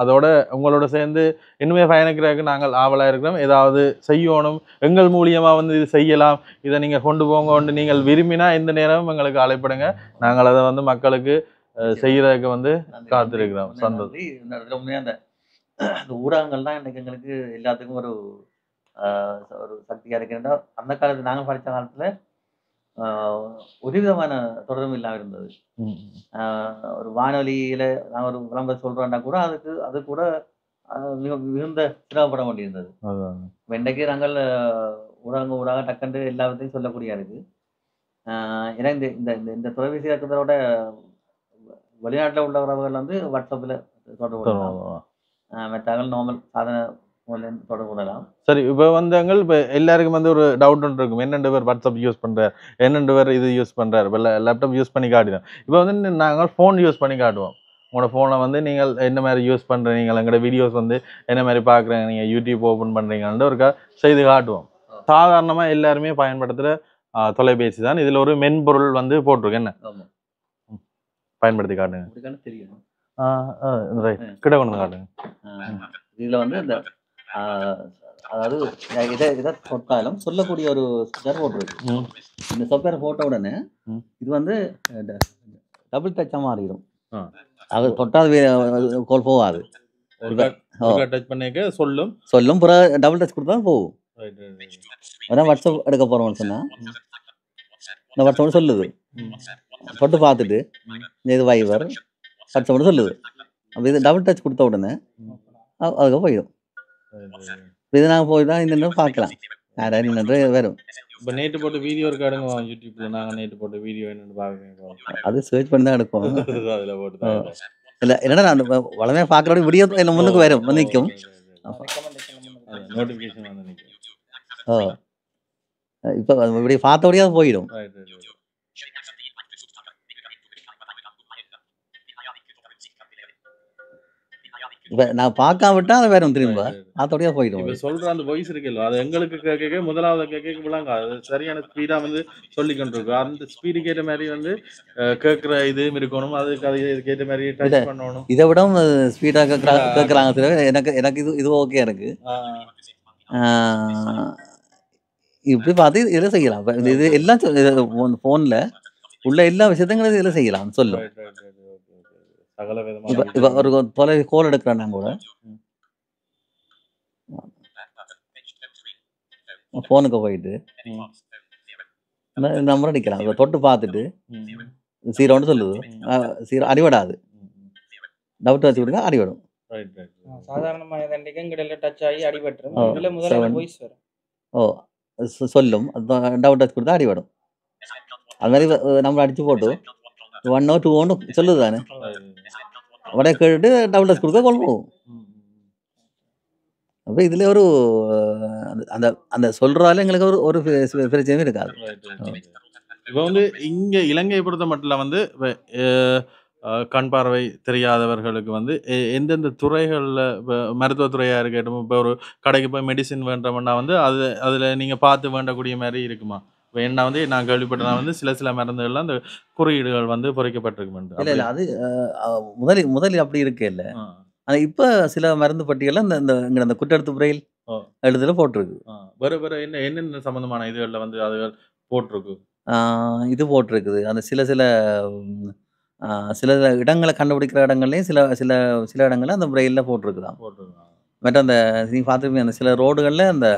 அதோட உங்களோட சேர்ந்து இன்னுமே பயணிக்கிறதுக்கு நாங்கள் ஆவலாக இருக்கிறோம். ஏதாவது செய்யணும், எங்கள் மூலியமா வந்து இது செய்யலாம், இதை நீங்க கொண்டு போங்க நீங்கள் விரும்பினா எந்த நேரமும் எங்களுக்கு அழைப்படுங்க. நாங்கள் அதை வந்து மக்களுக்கு செய்யறதுக்கு வந்து காத்திருக்கிறோம். சந்தோஷம். உண்மையா அந்த ஊடகங்கள் தான் இன்னைக்கு எங்களுக்கு எல்லாத்துக்கும் ஒரு சக்தியா இருக்குன்னா, அந்த காலத்துல நாங்கள் படித்த காலத்துல ஒரு விதமான தொடர்பும் இல்லாமல் இருந்தது. ஒரு வானொலியில நான் ஒரு விளம்பரம் சொல்றேன்னா கூட அது கூட மிகுந்த சிரமப்பட வேண்டியிருந்தது. இன்றைக்கு நாங்கள் ஊடக டக்கண்டு எல்லாத்தையும் சொல்லக்கூடிய இருக்கு. ஏன்னா இந்த தொலைபேசி இருக்கிறதோட வெளிநாட்டில் உள்ள உறவுகள் வந்து வாட்ஸ்அப்பில் தொடர்பு கொள்ளலாம், மற்ற நார்மல் சாதன தொடர்பு கொள்ளலாம். சரி, இப்போ வந்து இப்போ எல்லாருக்கும் வந்து ஒரு டவுட் ஒன்று இருக்கும். என்னென்று பேர் வாட்ஸ்அப் யூஸ் பண்ணுறார், என்னென்று பேர் இது யூஸ் பண்ணுறாரு, இப்போ லேப்டாப் யூஸ் பண்ணி காட்டினோம். இப்போ வந்து நாங்கள் ஃபோன் யூஸ் பண்ணி காட்டுவோம். உங்களோட ஃபோனை வந்து நீங்கள் என்ன மாதிரி யூஸ் பண்ணுறீங்க, எங்களோட வீடியோஸ் வந்து என்ன மாதிரி பார்க்குறீங்க, நீங்கள் யூடியூப் ஓப்பன் பண்ணுறீங்கன்னு ஒரு செய்து காட்டுவோம். சாதாரணமாக எல்லாருமே பயன்படுத்துகிற தொலைபேசி தான். இதில் ஒரு மென்பொருள் வந்து போட்டிருக்கு. என்ன பயன்படுத்தி காட்டுங்க. தெரியும். கிட்ட கொண்டு காட்டுங்க. இதில் வந்து இந்த அதாவது இதை தொட்டாலும் சொல்லக்கூடிய ஒரு சாஃப்ட்வேர் போட்டிருக்கு. இந்த சாஃப்ட்வேர் போட்ட உடனே இது வந்து டபுள் டச்சா மாறிடும். அது தொட்டால் கோல் போகாது. டச் பண்ணிக்க சொல்லும் பிறகு டபுள் டச் கொடுத்தா போகும். அதான் வாட்ஸ்அப் எடுக்க போறோம்னு சொன்னா இந்த வாட்ஸ்அப் சொல்லுது, தொட்டு பார்த்துட்டு இது வைவர் வாட்ஸ்அப் சொல்லுது. அப்போ இது டபுள் டச் கொடுத்த உடனே அதுக்கு போயிடும். இது நாங்கள் போய் தான் இந்த பார்க்கலாம், யாராவது நின்று வரும். இப்போ நேற்று போட்ட வீடியோ இருக்காடுங்க யூடியூப்ல. நாங்கள் நேற்று போட்ட வீடியோ என்னென்னு பார்க்குறேன். அது சர்ச் பண்ணி தான் எடுப்போம். அதில் போட்டு இல்லை என்னடா அந்த வளமையாக பார்க்குற வீடியோ என்ன முன்னுக்கு வரும், நிற்கும், நோட்டிஃபிகேஷன் வந்து நிற்கும். இப்போ இப்படி பார்த்தபடியாக போயிடும். இப்போ நான் பார்க்காம விட்டா அது வேற திரும்ப அதோடய போயிடும். இப்போ சொல்ற அந்த வாய்ஸ் இருக்குல்ல, அது எங்களுக்கு கேட்க முதலாவது கேட்க விளங்க, அது சரியான ஸ்பீடா வந்து சொல்லி கொண்டிருக்கு. அந்த ஸ்பீடுக்கு ஏற்ற மாதிரி வந்து கேட்குற இதுவும் இருக்கணும், அதுக்கு ஏற்ற மாதிரி டச் பண்ணணும். இதை விட ஸ்பீடாக கேட்குறாங்க. எனக்கு இது ஓகே இருக்கு. இப்படி பார்த்து இதில் செய்யலாம். இது எல்லாம் ஃபோனில் உள்ள எல்லா விஷயத்தையும் இதில் செய்யலாம். சொல்லும் இப்போ ஒரு தொலை கோல் எடுக்கிறேன்னா கூட ஃபோனுக்கு போயிட்டு நம்பர் அடிக்கலாம். தொட்டு பார்த்துட்டு 0ன்னு சொல்லுது, 0 அடிபடாது. டவுட் வச்சு விடுங்க, அடிபடும். சொல்லும் டவுட் வச்சு கொடுத்தா அடிபடும். அது மாதிரி நம்பர் அடிச்சு போட்டு 1 or 2 சொல்லுது தானே, உடனே கேட்டுட்டு டபுள் டச் கொடுத்தா கொண்டு போகும். அப்போ இதில் ஒரு அந்த அந்த சொல்கிறால எங்களுக்கு ஒரு பிரச்சனையும் இருக்காது. இப்போ வந்து இங்கே இலங்கையை பொறுத்த மட்டும் வந்து கண் பார்வை தெரியாதவர்களுக்கு வந்து எந்தெந்த துறைகளில் இப்போ மருத்துவத்துறையாக இருக்கட்டும், இப்போ ஒரு கடைக்கு போய் மெடிசின் வேண்டோம்னா வந்து அதில் நீங்கள் பார்த்து வேண்டக்கூடிய மாதிரி இருக்குமா? இப்போ என்ன வந்து நான் கேள்விப்பட்டேன் வந்து சில மருந்துகள்லாம் அந்த குறியீடுகள் வந்து பொறிக்கப்பட்டிருக்கு. இல்லை இல்லை, அது முதலில் அப்படி இருக்கே இல்லை. ஆனால் இப்போ சில மருந்து பட்டியலில் இந்த குற்றெடுத்து முறையில் எழுதுல போட்டிருக்கு. வேறு என்னென்ன சம்மந்தமான இதுகளில் வந்து அதுகள் போட்டிருக்கு? இது போட்டிருக்குது. அந்த சில சில ம், சில இடங்கள கண்டுபிடிக்கிற இடங்கள்லயும் சில சில சில இடங்கள்ல அந்த பிரெயில்ல போட்டிருக்குதாம். போட்டுருக்காங்க. பட் அந்த நீங்க பார்த்துருப்பீங்க அந்த சில ரோடுகள்ல அந்த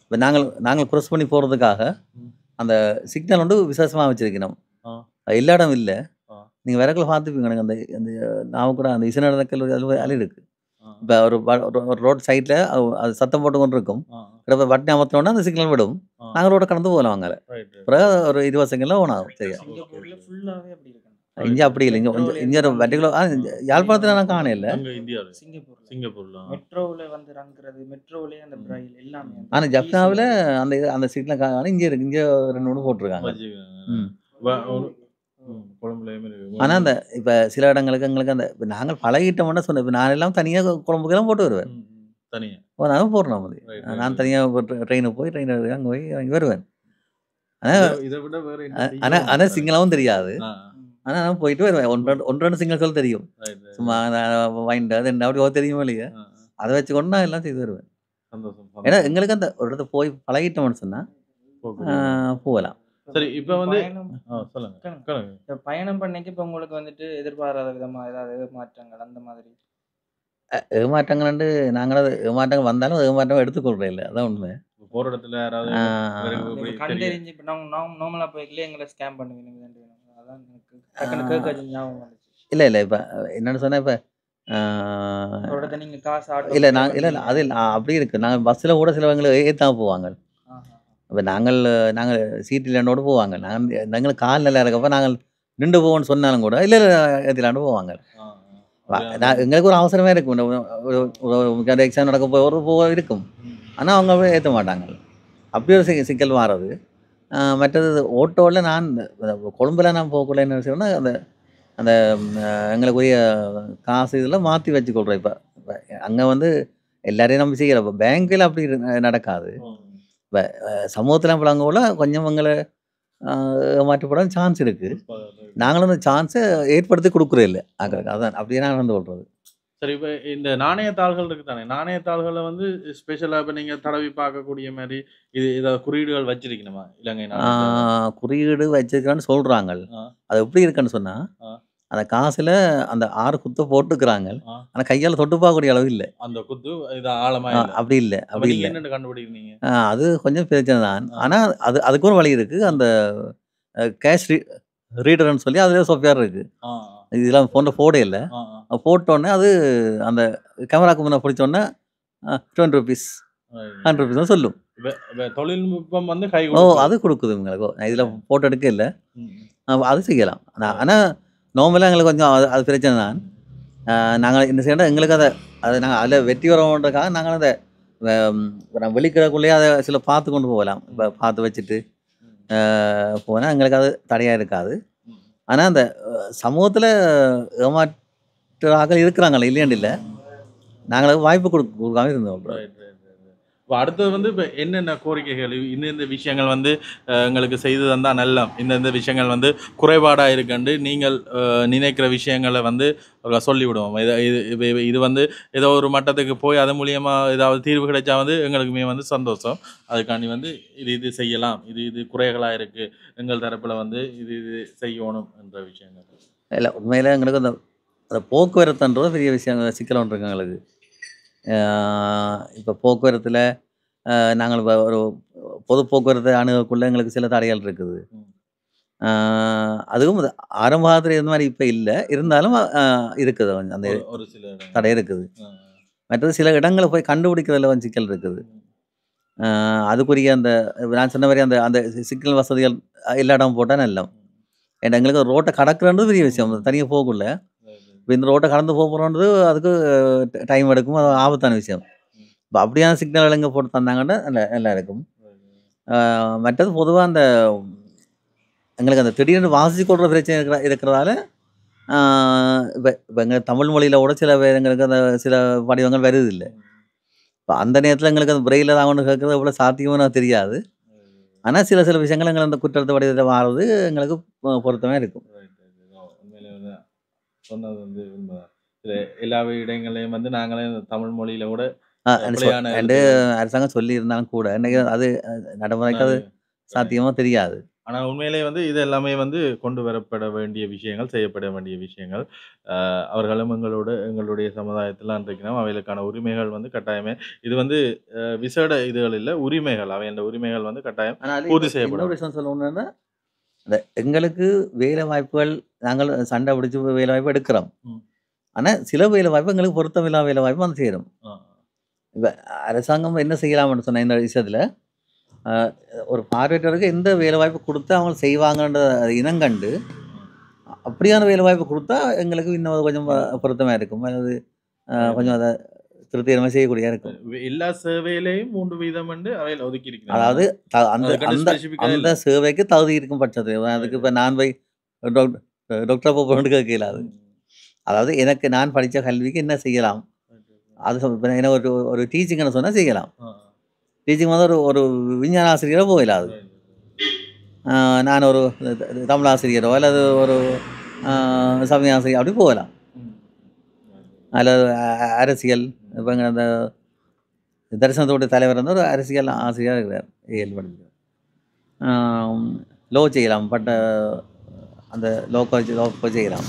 இப்ப நாங்கள் நாங்கள் கிராஸ் பண்ணி போறதுக்காக ம். அந்த சிக்னல் வந்து விசேஷமா வச்சிருக்கணும். ஆ. எல்லா இடம் இல்ல. ஆ. நீங்க விரக்குல பார்த்துருப்பீங்க. எனக்கு அந்த அந்த நான் கூட அந்த இசைநடக்கல் அதுல இருக்கு. ஆ. இப்ப ஒரு ரோட் சைட்ல அது சத்தம் போட்டு கொண்டு இருக்கும். ஆ. இப்ப பட்டனை அமர்த்தினோம்னா அந்த சிக்னல் விடும். ஆ. நாங்க ரோட கடந்து போகலாம் அங்கால. Right, right. பிறகு ஒரு 20 செகண்ட்ல ஓன் ஆகும். சரியா? சிங்கப்பூர்ல ஃபுல்லாவே அப்படி இருக்கு. இங்க அப்படி இல்ல. இங்க ஒரு பர்டிகுலர் யாழ்ப்பாணத்துல நான் காண இல்ல. அங்க இந்தியால சிங்கப்பூர்ல ஆ. மெட்ரோவுல வந்து ரங்கிறது, மெட்ரோவுலயே அந்த பிரைல் எல்லாமே அந்த ஆனா ஜப்னாவில easy. அந்த அந்த சிக்னல் காண இங்க இருக்கு. இங்க 2, 3 போட்டிருக்காங்க. வச்சுக்கோங்க. ம். குழம்புலயும் இருக்கு. ஆனா அந்த இப்ப சில இடங்களுக்கு எங்களுக்கு அந்த இப்ப நாங்க பழகிட்டோம்னா சொன்னேன். இப்ப நான் எல்லாம் தனியா குழம்புக்கெல்லாம் போட்டு வருவேன். தனியா. நான் போடுறேன் மாதிரி. Right, right, நான் right. தனியா ட்ரெயினுக்கு போய் ட்ரெயின் அங்க போய் இறங்கி வருவேன். ஆனா இதை விட வேற என்ன ஆனா செய்யணும்? ஆனா சிங்களாவும் தெரியாது. ஆ, ஆனா நான் போயிட்டு வருவேன். ஒன்று ரெண்டு சிங்கிள் சொல் தெரியும். right, right. சும்மா வாங்கிட்டு அது என்ன அப்படி தெரியுமா இல்லையா? ஆ, அதை வச்சுக்கொண்டு நான் எல்லாம் செய்து வருவேன். சந்தோஷம், ஏன்னா சந்தோஷம். எங்களுக்கு அந்த ஒரு இடத்துல போய் பழகிட்டோம்னு சொன்னா போகக்கூடிய. போகலாம். சரி, இப்ப வந்து பயணம் சொல்லுங்க. கேளுங்க. கேளுங்க. இப்ப பயணம் பண்ணிக்கு இப்ப உங்களுக்கு வந்துட்டு எதிர்பாராத விதமா ஏதாவது மாற்றங்கள் அந்த மாதிரி ஏமாற்றங்கள் நாங்களும் ஏமாற்றங்கள் வந்தாலும் ஏமாற்றம் எடுத்துக்கொள்றேன் இல்லை. அதான் உண்மை. போற இடத்துல யாராவது இவருக்கு ஆஹ் இப்படி இப்ப கண் தெரியும். தெரிஞ்சு இப்ப நார்மலா போய்க்கல எங்களை ஸ்கேம் பண்ணுவீங்க அதான் எனக்கு டக்குனு கேட்க ஞாபகம் வந்துச்சு. இல்லை இல்லை இப்போ என்னென்னு சொன்னா இப்போ ஒரு இடத்த நீங்க காசு ஆட்டோ இல்லை இல்லை அது அப்படி இருக்கு. நாங்கள் பஸ்ஸில் கூட சிலவங்களை ஏற்றாம போவாங்க. இப்போ நாங்கள் சீட்டு இல்லைன்னோடு போவாங்க. நாங்கள் கால் நல்லா இருக்கப்போ நாங்கள் நின்று போவோம்னு சொன்னாலும் கூட இல்லை இல்லை ஏற்றிலாண்டு போவாங்க. எங்களுக்கு ஒரு அவசரமே இருக்கும். ஒரு எக்ஸாம் நடக்க போய் ஒரு இருக்கும். ஆனால் அவங்க ஏற்ற மாட்டாங்க. அப்படி ஒரு சிக்கல் மாறுறது. மற்றது ஓட்டோவில் நான் கொழும்புல நான் போகக்குள்ள என்ன விஷயம்னா அந்த அந்த எங்களுக்குரிய காசு இதெல்லாம் மாற்றி வச்சுக்கொள்கிறேன். இப்போ அங்கே வந்து எல்லாரையும் நம்ம செய்கிறோம். இப்போ பேங்க்கில் அப்படி நடக்காது. இப்போ சமூகத்தில் அங்கே போல கொஞ்சம் எங்களை மாற்றப்பட சான்ஸ் இருக்குது. நாங்களும் அந்த சான்ஸை ஏற்படுத்தி கொடுக்குறே இல்லை. அதான் அப்படியே நான் நடந்து கொள்வது. சரி, இப்போ இந்த நாணயத்தாள்கள் இருக்கு தானே, நாணயத்தாள்களை வந்து ஸ்பெஷலாக இப்போ நீங்கள் தடவி பார்க்கக்கூடிய மாதிரி இதை குறியீடுகள் வச்சிருக்கணுமா இலங்கை நாணயத்தாள்கள்? குறியீடு வச்சிருக்கான்னு சொல்கிறாங்க. அது எப்படி இருக்குன்னு சொன்னால் அந்த காசில் அந்த 6 குத்தை போட்டுக்கிறாங்க. ஆனால் கையால் தொட்டு பார்க்கக்கூடிய அளவு இல்லை. அந்த குத்து இது ஆழமாக அப்படி இல்லை. அப்படி இல்லை. என்னென்னு கண்டுபிடிக்கிறீங்க? அது கொஞ்சம் பிரச்சனை தான். ஆனால் அதுக்கு ஒரு வழி இருக்குது. அந்த கேஷ் ரீடர்னு சொல்லி அதில் சாஃப்ட்வேர் இருக்குது. இதெல்லாம் போன்ற போடே இல்லை. போட்டோடனே அது அந்த கேமராக்கு முன்னே பிடிச்சோடனே 20 rupees 100 rupees தான் சொல்லும். தொழில்நுட்பம் வந்து கை அது கொடுக்குது உங்களுக்கு. இதில் போட்டோ எடுக்க இல்லை. அது செய்யலாம். ஆனால் நார்மலாக எங்களுக்கு கொஞ்சம் அது பிரச்சனை தான். நாங்கள் இந்த சைடாக எங்களுக்கு அதை நாங்கள் அதில் வெற்றி வரன்றதுக்காக நாங்கள் அதை வெளிக்கிறக்குள்ளேயே அதை சில பார்த்து கொண்டு போகலாம். இப்போ பார்த்து வச்சுட்டு போனால் எங்களுக்கு அது தடையாக இருக்காது. ஆனால் அந்த சமூகத்தில் ஏமாற்றாக இருக்கிறாங்களே இல்லையாண்டு இல்லை. நாங்களுக்கு வாய்ப்பு கொடுக்காம இருந்தோம். இப்போ அடுத்தது வந்து இப்போ என்னென்ன கோரிக்கைகள் இந்தந்த விஷயங்கள் வந்து எங்களுக்கு செய்து தந்தால் நல்லா, இந்தந்த விஷயங்கள் வந்து குறைபாடாக இருக்குன்னு நீங்கள் நினைக்கிற விஷயங்களை வந்து சொல்லிவிடுவோம். இது வந்து ஏதோ ஒரு மட்டத்துக்கு போய் அது மூலியமாக ஏதாவது தீர்வு கிடைச்சா வந்து எங்களுக்குமே வந்து சந்தோஷம். அதுக்காண்டி வந்து இது செய்யலாம், இது குறைகளாக இருக்குது, எங்கள் தரப்பில் வந்து இது செய்யணும் என்ற விஷயங்கள் இல்லை. உண்மையில் எங்களுக்கு அந்த போக்குவரத்துன்றது பெரிய விஷயம் சிக்கல் ஒன்று இருக்கு எங்களுக்கு. இப்போ போக்குவரத்தில் நாங்கள் இப்போ ஒரு பொது போக்குவரத்து அணுகக்குள்ளே எங்களுக்கு சில தடைகள் இருக்குது. அதுவும் ஆரம்ப காலத்தில் இருந்த மாதிரி இப்போ இல்லை. இருந்தாலும் இருக்குது. அந்த ஒரு சில தடை இருக்குது. மற்றது சில இடங்களை போய் கண்டுபிடிக்கிறதுல கொஞ்சம் சிக்கல் இருக்குது. அதுக்குரிய அந்த நான் சொன்ன மாதிரி அந்த அந்த சிக்கல் வசதிகள் எல்லா இடமும் போட்டால் நல்லா. ஏன்னா எங்களுக்கு ரோட்டை கடக்கிறன்றது பெரிய விஷயம். தனியாக போகக்குள்ள இப்போ இந்த ரோட்டை கடந்து போகிறோன்றது அதுக்கு டைம் எடுக்கும். அது ஆபத்தான விஷயம். இப்போ அப்படியான சிக்னல் எங்கே போட்டு தந்தாங்கன்னா நல்லா இருக்கும். மற்றது பொதுவாக அந்த எங்களுக்கு அந்த திடீர்னு வாசிச்சு கொள்கிற பிரச்சனை இருக்கிறதால இப்போ எங்கள் தமிழ் மொழியில் கூட சில எங்களுக்கு அந்த சில வடிவங்கள் வருது இல்லை. இப்போ அந்த நேரத்தில் எங்களுக்கு அந்த பிரெயில் தான் ஒன்று கேட்குறது எவ்வளோ சாத்தியமாக தெரியாது. ஆனால் சில விஷயங்கள் எங்களை அந்த குற்றத்தை வடிவத்தில் மாறுறது எங்களுக்கு பொருத்தமாக இருக்கும். சொன்னது வந்து எல்லா இடங்களையும் வந்து நாங்களே தமிழ் மொழியில கூட அரசாங்கம் சொல்லி இருந்தாலும் கூட இன்னைக்கு அது நடைமுறைக்கு அது சாத்தியமா தெரியாது. ஆனா உண்மையிலே வந்து இது எல்லாமே வந்து கொண்டு வரப்பட வேண்டிய விஷயங்கள், செய்யப்பட வேண்டிய விஷயங்கள். அவர்களும் எங்களுடைய சமுதாயத்துல அன்றைக்கு அவைகளுக்கான உரிமைகள் வந்து கட்டாயமே இது வந்து விசேட இதுகள் இல்ல, உரிமைகள். அவை அந்த உரிமைகள் வந்து கட்டாயம் ஆனால் பூர்த்தி இன்னொரு செய்யப்படும். விஷயம் சொல்லணும்னா எங்களுக்கு வேலை வாய்ப்புகள் நாங்கள் சண்டை பிடிச்சி வேலை வாய்ப்பு எடுக்கிறோம். ம். ஆனா சில வேலை வாய்ப்பு எங்களுக்கு பொருத்தமில்லாத வேலை வாய்ப்பு வந்து சேரும். இப்ப அரசாங்கம் என்ன செய்யலாம்னு சொன்ன இந்த விஷயத்துல ஒரு பார்வையற்றவருக்கு எந்த வேலை வாய்ப்பு கொடுத்தா அவங்க செய்வாங்கன்ற இனங்கண்டு அப்படியான வேலை வாய்ப்பு கொடுத்தா எங்களுக்கு இன்னும் கொஞ்சம் பொருத்தமா இருக்கும். அதாவது கொஞ்சம் அதை திருப்திகரமாக செய்யக்கூடியதாக இருக்கும். எல்லா சேவையிலையும் 3 வீதம் வந்து அவையில் ஒதுக்கி இருக்கிறாங்க. அதாவது அந்த அதுக்கான அந்த specific ஆ அந்த இல்ல. சேவைக்கு தகுதி இருக்கும் பட்சத்தில் அதுக்கு இப்போ நான் போய் டாக்டர் போகணுன்னு கேட்கலாது. அதாவது எனக்கு நான் படித்த கல்விக்கு என்ன செய்யலாம், அது இப்போ எனக்கு ஒரு டீச்சிங்னு சொன்னால் செய்யலாம். டீச்சிங் வந்து ஒரு விஞ்ஞான ஆசிரியரோ போகலாது. நான் ஒரு தமிழ் ஆசிரியரோ அல்லது ஒரு சமய ஆசிரியர் அப்படி போகலாம். அல்லது அரசியல் இப்போ அந்த தரிசனத்தோட தலைவர் வந்து ஒரு அரசியல் ஆசிரியராக இருக்கிறார், ஏஎல் படிக்கிறார். லோ செய்யலாம், பட் அந்த லோ செய்யலாம்.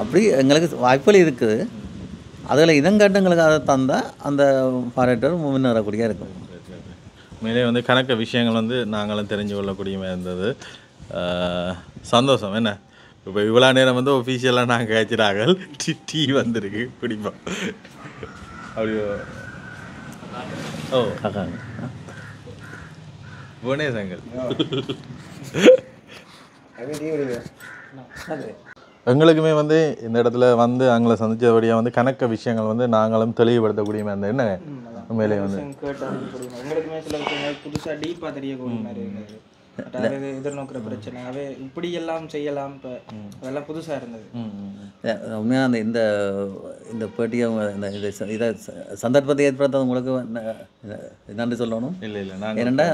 அப்படி எங்களுக்கு வாய்ப்புகள் இருக்குது. அதில் இனங்காட்டங்களுக்கு அதை தந்தால் அந்த பாராட்டர் முன்னேறக்கூடிய இருக்கும். மேலே வந்து கணக்க விஷயங்கள் வந்து நாங்களும் தெரிஞ்சு கொள்ளக்கூடியமாக இருந்தது. சந்தோஷம். என்ன இப்போ இவ்வளோ நேரம் வந்து ஒஃபீஷியலாக நாங்கள் கேட்குறாங்க, டீ வந்திருக்கு குடிப்போம். அப்படியோ ஓ புவனேசங்கள் எங்களுக்குமே வந்து இந்த இடத்துல வந்து அவங்கள சந்திச்சபடியாக வந்து கணக்க விஷயங்கள் வந்து நாங்களும் தெளிவுபடுத்தக்கூடிய மாதிரி என்ன உண்மையிலே வந்து எங்களுக்குமே சில விஷயங்கள் புதுசாக டீப்பாக தெரியக்கூடிய மாதிரி இருந்தது. அதாவது எதிர்நோக்கிற பிரச்சனை அவை இப்படி எல்லாம் செய்யலாம், இப்போ அதெல்லாம் புதுசாக இருந்தது. உண்மையாக அந்த இந்த இந்த பேட்டியை இந்த இதை சந்தர்ப்பத்தை ஏற்படுத்த உங்களுக்கு நன்றி சொல்லணும். இல்லை நாங்கள் ஏனெண்டா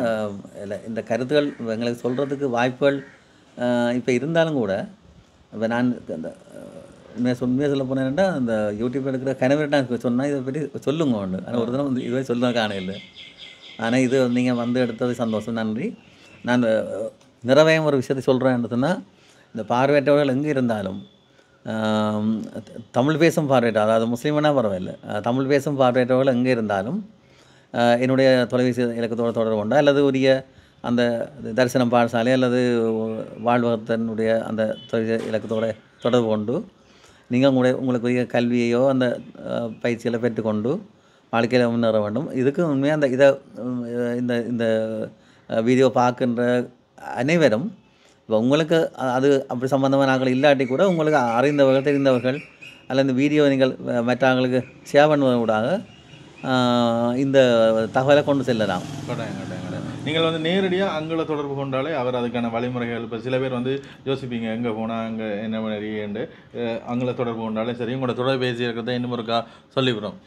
இல்லை இந்த கருத்துக்கள் எங்களுக்கு சொல்கிறதுக்கு வாய்ப்புகள் இப்போ இருந்தாலும் கூட இப்போ நான் இந்த உண்மையாக சொல்ல போனேன்டா அந்த யூடியூப் எடுக்கிற கனவு நான் சொன்னால் இதை பற்றி சொல்லுங்க ஒன்று. ஆனால் ஒரு தினம் வந்து இதுவே சொல்ல காணையில். ஆனால் இது நீங்கள் வந்து எடுத்தது சந்தோஷம், நன்றி. நான் நிறைவேயும் ஒரு விஷயத்தை சொல்கிறேன்னு சொன்னால் இந்த பார்வையற்றவர்கள் எங்கே இருந்தாலும் தமிழ் பேசும் பார்வையற்ற, அதாவது முஸ்லீம்னா பரவாயில்லை, தமிழ் பேசும் பார்வையற்றவர்கள் எங்கே இருந்தாலும் என்னுடைய தொலைபேசி இலக்கத்தோடு தொடர்பு கொண்டா அல்லது உரிய அந்த தரிசனம் பாடசாலை அல்லது வாழ்வகத்தினுடைய அந்த தொழில் இலக்கத்தோடு தொடர்பு கொண்டு நீங்கள் உங்களுக்குரிய கல்வியையோ அந்த பயிற்சிகளை பெற்றுக்கொண்டு வாழ்க்கையில் முன்னேற வேண்டும். இதுக்கு உண்மையாக அந்த இதை இந்த வீடியோ பார்க்கின்ற அனைவரும் இப்போ உங்களுக்கு அது அப்படி சம்மந்தமான நாங்கள் இல்லாட்டி கூட உங்களுக்கு அறிந்தவர்கள் தெரிந்தவர்கள் அல்லது இந்த வீடியோ நீங்கள் மற்றவங்களுக்கு ஷேர் பண்ணுவதற்கூடாக இந்த தகவலை கொண்டு செல்லலாம். நீங்கள் வந்து நேரடியாக அங்கே தொடர்பு கொண்டாலே அவர் அதுக்கான வழிமுறைகள், இப்போ சில பேர் வந்து யோசிப்பீங்க எங்கே போனால் அங்கே என்ன மாதிரிண்டு அங்கே தொடர்பு கொண்டாலே சரி. உங்களோட தொலைபேசி இருக்கிறத இன்னும் ஒருக்கா சொல்லிவிடும்.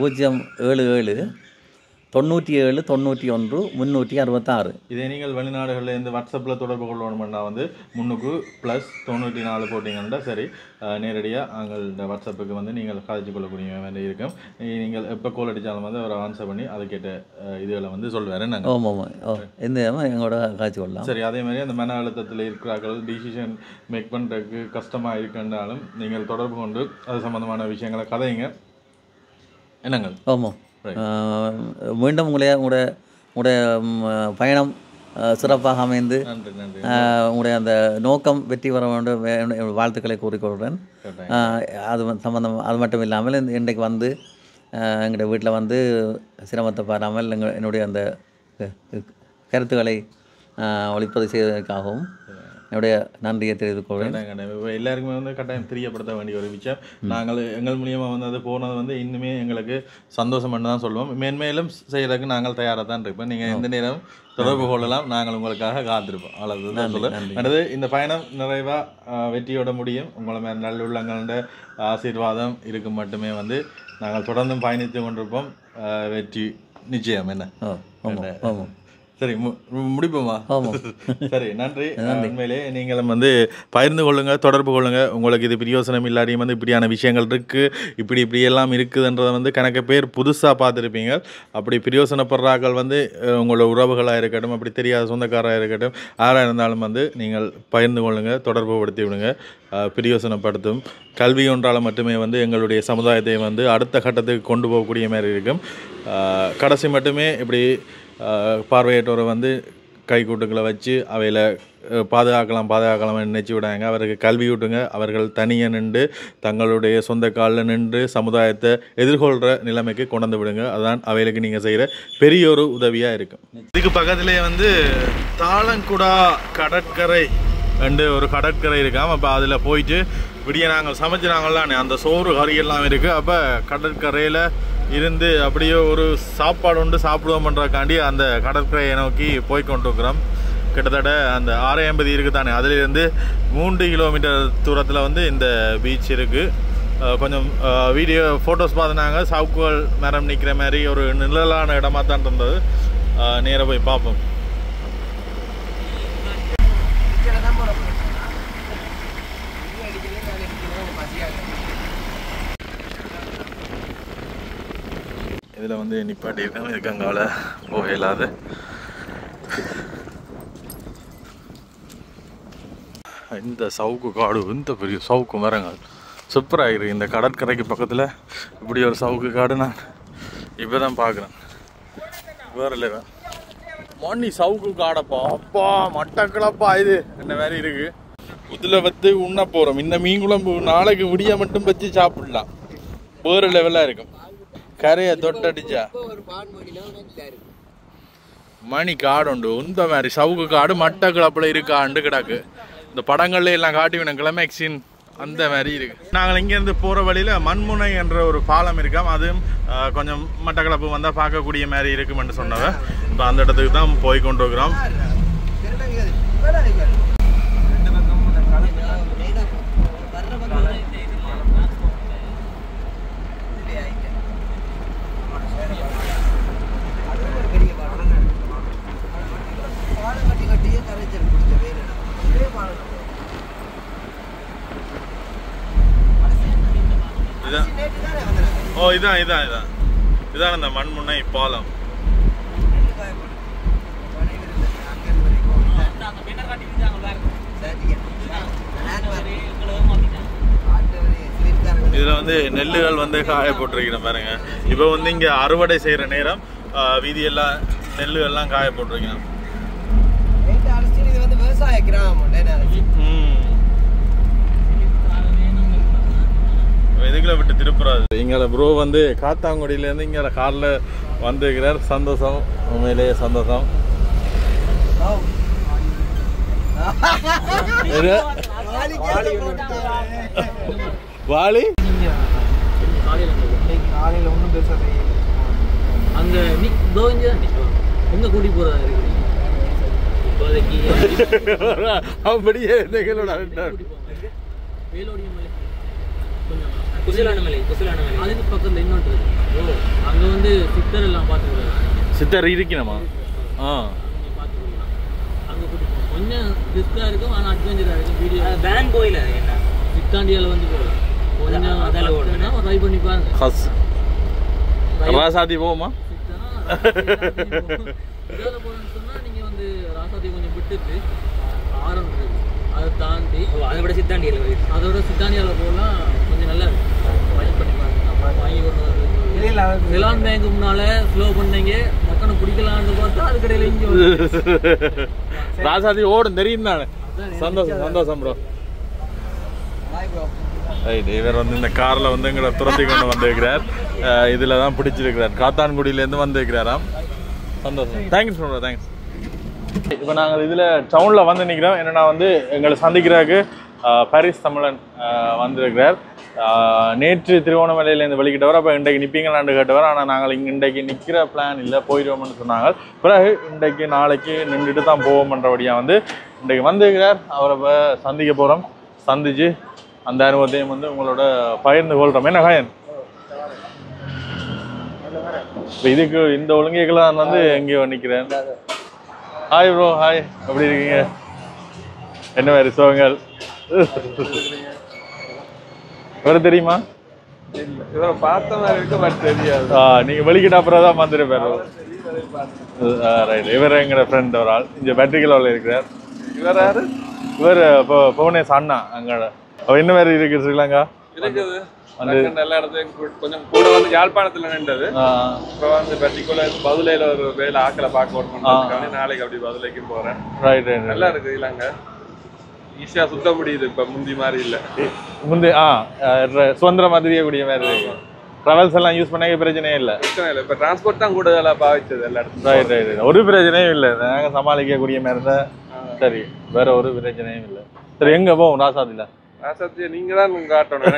077 97 91 366. இதே நீங்கள் வெளிநாடுகளில் இருந்து வாட்ஸ்அப்பில் தொடர்பு கொள்ளணும்னா வந்து முன்னுக்கு +94 போட்டிங்கன்னா சரி, நேரடியாக எங்கள்கிட்ட வாட்ஸ்அப்புக்கு வந்து நீங்கள் காய்ச்சி கொள்ளக்கூடிய வேண்டி இருக்கும். நீங்கள் எப்போ கோல் அடித்தாலும் வந்து அவரை ஆன்சர் பண்ணி அதுக்கேற்ற இதுகளை வந்து சொல்லுவார். நாங்கள் ஆமாம் எந்த எங்களோட காய்ச்சி கொள்ளலாம். சரி. அதே மாதிரி அந்த மன அழுத்தத்தில் இருக்கிறார்கள், டிசிஷன் மேக் பண்ணுறதுக்கு கஷ்டமாக இருக்குன்றாலும் நீங்கள் தொடர்பு கொண்டு அது சம்மந்தமான விஷயங்களை கதைங்க என்னங்கள். ஆமாம். மீண்டும் உங்களுடைய பயணம் சிறப்பாக அமைந்து உங்களுடைய அந்த நோக்கம் வெற்றி பெற வேண்டும் வாழ்த்துக்களை கூறிக்கொள்கிறேன். அது சம்பந்தம் அது மட்டும் இல்லாமல் இன்றைக்கு வந்து எங்களுடைய வீட்டில் வந்து சிரமத்தை பாராமல் என்னுடைய அந்த கருத்துக்களை ஒளிப்பதிவு செய்வதற்காகவும் என்னுடைய நன்றியை தெரிவித்துக் கொள்கிறேன். எல்லாருக்குமே வந்து கட்டாயம் தெரியப்படுத்த வேண்டிய ஒரு விஷயம். நாங்கள் எங்கள் மூலியமாக வந்து அது போனது வந்து இன்னுமே எங்களுக்கு சந்தோஷம் பண்ணு தான் சொல்லுவோம். மேன்மேலும் செய்கிறதுக்கு நாங்கள் தயாராக தான் இருப்போம். நீங்கள் எந்த நேரம் தொடர்பு கொள்ளலாம், நாங்கள் உங்களுக்காக காத்திருப்போம். அவ்வளோதான் சொல்லுவேன். அடுத்து இந்த பயணம் நிறைவாக வெற்றியோட முடியும். உங்களை மேலே நல்லுள்ளங்களோட ஆசீர்வாதம் இருக்கும் மட்டுமே வந்து நாங்கள் தொடர்ந்தும் பயணித்து கொண்டிருப்போம். வெற்றி நிச்சயம். என்ன சரி முடிப்போமா? ஆமாம். சரி, நன்றி. உண்மையிலே நீங்களும் வந்து பகிர்ந்து கொள்ளுங்க, தொடர்பு கொள்ளுங்க. உங்களுக்கு இது பிரயோசனம் இல்லாட்டியும் வந்து இப்படியான விஷயங்கள் இருக்குது, இப்படி எல்லாம் இருக்குதுன்றதை வந்து கணக்கு பேர் புதுசாக பார்த்துருப்பீங்க. அப்படி பிரயோசனப்படுறாக்கள் வந்து உங்களோட உறவுகளாக இருக்கட்டும், அப்படி தெரியாத சொந்தக்காராக இருக்கட்டும், யாராக இருந்தாலும் வந்து நீங்கள் பகிர்ந்து கொள்ளுங்க, தொடர்பு படுத்தி விடுங்க. பிரயோசனப்படுத்தும் கல்வி ஒன்றால் மட்டுமே வந்து எங்களுடைய சமுதாயத்தை வந்து அடுத்த கட்டத்துக்கு கொண்டு போகக்கூடிய மாதிரி இருக்கும். கடைசி மட்டுமே இப்படி பார்வையற்றோரை வந்து கைக்கூட்டுங்களை வச்சு அவையில் பாதுகாக்கலாம் நினைச்சு விடாங்க. அவருக்கு கல்வி ஊட்டுங்க. அவர்கள் தனியாக நின்று தங்களுடைய சொந்த காலில் நின்று சமுதாயத்தை எதிர்கொள்கிற நிலைமைக்கு கொண்டு விடுங்க. அதுதான் அவைகளுக்கு நீங்கள் செய்கிற பெரிய ஒரு உதவியாக இருக்கும். இதுக்கு பக்கத்துலேயே வந்து தாளங்குடா கடற்கரை ரெண்டு ஒரு கடற்கரை இருக்காம். அப்போ அதில் போயிட்டு விடிய நாங்கள் சமைச்சினாங்களானே அந்த சோறு கறியெல்லாம் இருக்குது. அப்போ கடற்கரையில் இருந்து அப்படியே ஒரு சாப்பாடு உண்டு சாப்பிடுவோம்ன்றக்காண்டி அந்த கடற்கரையை நோக்கி போய் கொண்டிருக்கிறோம். கிட்டத்தட்ட அந்த 650 இருக்குது தானே, அதிலிருந்து 3 கிலோமீட்டர் தூரத்தில் வந்து இந்த பீச் இருக்குது. கொஞ்சம் வீடியோ ஃபோட்டோஸ் பார்த்துனாங்க. சவுக்குகள் மரம் நிற்கிற மாதிரி ஒரு நிழலான இடமா தான் இருந்தது. நேராக போய் பார்ப்போம். இதில் வந்து நிப்பாட்டி இருக்காங்க, இருக்கங்கால போக இல்லாத. இந்த சவுக்கு காடு, இந்த பெரிய சவுக்கு மரங்கள் சூப்பராக இருக்குது. இந்த கடற்கரைக்கு பக்கத்தில் இப்படி ஒரு சவுக்கு காடு நான் இப்போ தான் பார்க்குறேன். வேறு இல்லை மண்ணி சவுக்கு காடப்பா, அப்பா மட்டக்களப்பா இது என்ன மாதிரி இருக்குது. இதில் வந்து உண்ண போகிறோம். இந்த மீன் குழம்பு நாளைக்கு விடிய மட்டும் வச்சு சாப்பிடலாம். வேறு லெவலாக இருக்கும். கரையை தொட்டடிச்சா மணி காடு உண்டு. இந்த மாதிரி சவுக்கு காடு மட்டக்களப்பில் இருக்காண்டு கிடக்கு. இந்த படங்கள்ல எல்லாம் காட்டி கிளைமேக்ஸின் அந்த மாதிரி இருக்கு. நாங்கள் இங்கேருந்து போகிற வழியில் மண்முனை என்ற ஒரு பாலம் இருக்காம். அதுவும் கொஞ்சம் மட்டக்களப்பு வந்தால் பார்க்கக்கூடிய மாதிரி இருக்குமென்று சொன்னவ. இப்போ அந்த இடத்துக்கு தான் போய் கொண்டு இருக்கிறோம். ஓ இதான் இந்த மண்முனை பாலம். இதுல வந்து நெல்லுகள் வந்து காய போட்டிருக்கிறேன் பாருங்க. இப்போ வந்து இங்க அறுவடை செய்யற நேரம் வீதியெல்லாம் நெல்லுகள்லாம் காய போட்டிருக்கிறேன். விவசாய கிராமம் எதுக்குள்ள விட்டு திருப்புறாது. இங்கே ப்ரோ வந்து காத்தாங்குடியிலேருந்து இங்கே காரில் வந்துருக்கிறார். சந்தோஷம், உண்மையிலேயே சந்தோஷம். வாலி காலையில் ஒன்றும் பேசாத அங்கே எங்கே கூட்டி போகிறதா இருக்கு இப்போதைக்கு அப்படியே வேலோடிய மலை, குசலான மலை அதுக்கு பக்கத்தில் இன்னொன்று இருக்கு. அங்கே வந்து சித்தர் எல்லாம் பார்த்துக்கிறாங்க. சித்தர் இருக்கணுமா? அங்கே கூட்டி போகணும். கொஞ்சம் ரிஸ்காக இருக்கும், ஆனால் அட்வென்ச்சராக இருக்கும். வீடியோ வேன் கோயில் என்ன சித்தாண்டியால் வந்து போகலாம். கொஞ்சம் அதில் ஓடுனா ட்ரை பண்ணி பாருங்க. ராசாதி போகுமா? இதில் போகணும்னு சொன்னால் நீங்கள் வந்து ராசாதி கொஞ்சம் விட்டுட்டு ஆரம் இருக்குது, அதை தாண்டி அதை விட சித்தாண்டியால் போகலாம். கொஞ்சம் நல்லா ட்ரை பண்ணி பாருங்க. வாங்கி கொண்டு வந்து நிலான் பேங்க்கு முன்னால ஸ்லோ பண்ணீங்க, மக்கனை பிடிக்கலான்னு பார்த்தா அதுக்கடையில் இங்கே ராசாதி ஓடும் தெரியும் தானே. சந்தோஷம் ப்ரோ. இவர் வந்து இந்த காரில் வந்து எங்களை துரத்தி கொண்டு வந்திருக்கிறார். இதில் தான் பிடிச்சிருக்கிறார். காத்தான்குடியிலேருந்து வந்திருக்கிறாராம். சந்தோஷம். Thanks bro, thanks. இப்போ நாங்கள் இதில் டவுனில் வந்து நிற்கிறோம். என்னென்னா வந்து எங்களை சந்திக்கிறதுக்கு பாரிஸ் தமிழன் வந்திருக்கிறார். நேற்று திருவோணமலையிலேருந்து வெளிக்கிட்டவர். அப்போ இன்றைக்கு நிற்பீங்களான்னு கேட்டவர். ஆனால் நாங்கள் இன்றைக்கு நிற்கிற பிளான் இல்லை, போயிடுவோம்னு சொன்னாங்க. பிறகு இன்றைக்கு நாளைக்கு நின்றுட்டு தான் போவோம்ன்றபடியாக வந்து இன்றைக்கு வந்திருக்கிறார். அவரை இப்போ சந்திக்க போகிறோம். சந்திச்சு அந்த அனுபவத்தையும் வந்து உங்களோட பகிர்ந்து கொள்கிறோம். என்ன காயன் இப்போ இதுக்கு இந்த ஒழுங்கைகளாக வந்து எங்கேயோ நிற்கிறேன். ஹாய் ப்ரோ ஹாய், எப்படி இருக்கீங்க? என்ன மாதிரி சோகங்கள்? வேறு தெரியுமா? பார்த்த மாதிரி இருக்கு பட் தெரியாது. நீங்கள் வெளிக்கிட்ட அப்புறம் தான் வந்துருப்பாரு. ரைட், இவர் எங்களோட ஃப்ரெண்ட் ஒரு ஆள் இங்கே பேட்டரிக்கலாவில் இருக்கிறார். இவர் யாரு? இவர் இப்போ புவனேஷ் அண்ணா அங்கோட. அவர் என்ன மாதிரி இருக்கு ஸ்ரீலங்கா? இருக்குது எல்லா இடத்துலையும் கொஞ்சம் கூட வந்து யாழ்ப்பாணத்துல நின்றது. இப்போ வந்து பர்டிகுலர் பதுளையில ஒரு வேலை ஆக்களை பார்க்க ஓட்டணும். நாளைக்கு அப்படி பதுளைக்கு போறேன். ரைட் ரைட், நல்லா இருக்கு இல்லாங்க, ஈஸியா சுத்த முடியுது. இப்ப முந்தி மாதிரி இல்ல. முந்தி சுதந்திர மாதிரியே கூடிய மாதிரி இருக்கு. ட்ராவல்ஸ் எல்லாம் யூஸ் பண்ண பிரச்சனையே இல்லை. பிரச்சனை இல்லை. இப்போ டிரான்ஸ்போர்ட் தான் கூடுதலாக பாவிச்சது எல்லா இடத்துலையும். ரைட் ரைட், ஒரு பிரச்சனையும் இல்லை. நாங்கள் சமாளிக்கக்கூடிய மாதிரி இருந்தால் சரி, வேற ஒரு பிரச்சனையும் இல்லை. சரி, எங்கே போவோம்? ராசாதில ராசாத்தியை நீங்கள் தான் காட்டணும்.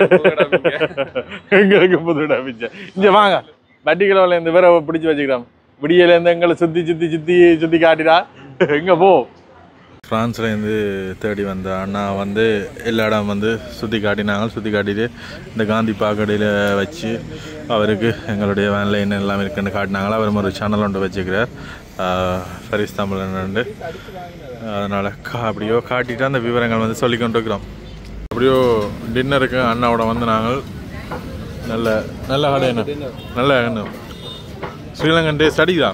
எங்களுக்கு புது டபிச்ச இங்கே வாங்க. பட்டிக்கிழவில் இந்த பேரை பிடிச்சி வச்சுக்கிறோம். விடியிலேருந்து எங்களை சுற்றி சுற்றி சுற்றி சுற்றி காட்டிடா. எங்கே போ? ஃப்ரான்ஸ்லேருந்து தேடி வந்த அண்ணா வந்து எல்லா இடம் வந்து சுற்றி காட்டினாங்க. சுற்றி காட்டிட்டு இந்த காந்தி பாக்கடையில் வச்சு அவருக்கு எங்களுடைய வேனில் என்ன எல்லாம் இருக்குன்னு காட்டினாங்களா. அவர் ஒரு சேனல் ஒன்று வச்சுக்கிறார், ஃபரிஸ் தமிழன்னு. அதனால் அப்படியோ காட்டிட்டு அந்த விவரங்கள் வந்து சொல்லி கொண்டு இருக்கிறோம். அப்படியோ டின்னருக்கு அண்ணாவோட வந்து நாங்கள் நல்ல நல்ல கடை என்ன நல்ல என்ன ஸ்ரீலங்கன் டேஸ்ட் அடிக்குதா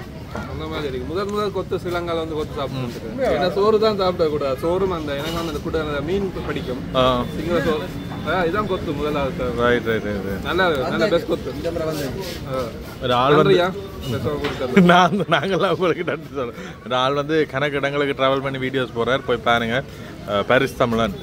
அந்த மாதிரி இருக்கு. முதல் கொத்து ஸ்ரீலங்காவில் வந்து கொத்து சாப்பிட்டு ஏன்னா சோறு தான் சாப்பிடக்கூடாது. சோறும் அந்த எனக்கு வந்து அந்த கூட மீன் பிடிக்கும். சிங்கள சோறு இதான் கொத்து முதலாவது. ரைட் ரைட் ரைட், நல்ல நல்ல பெஸ்ட் கொத்து. ஒரு ஆள் வந்து நாங்கள்லாம் உங்களுக்கு நன்றி சொல்கிறோம். ஒரு ஆள் வந்து கணக்கு இடங்களுக்கு ட்ராவல் பண்ணி வீடியோஸ் போகிறார், போய் பாருங்கள். பாரிஸ் தமிழன்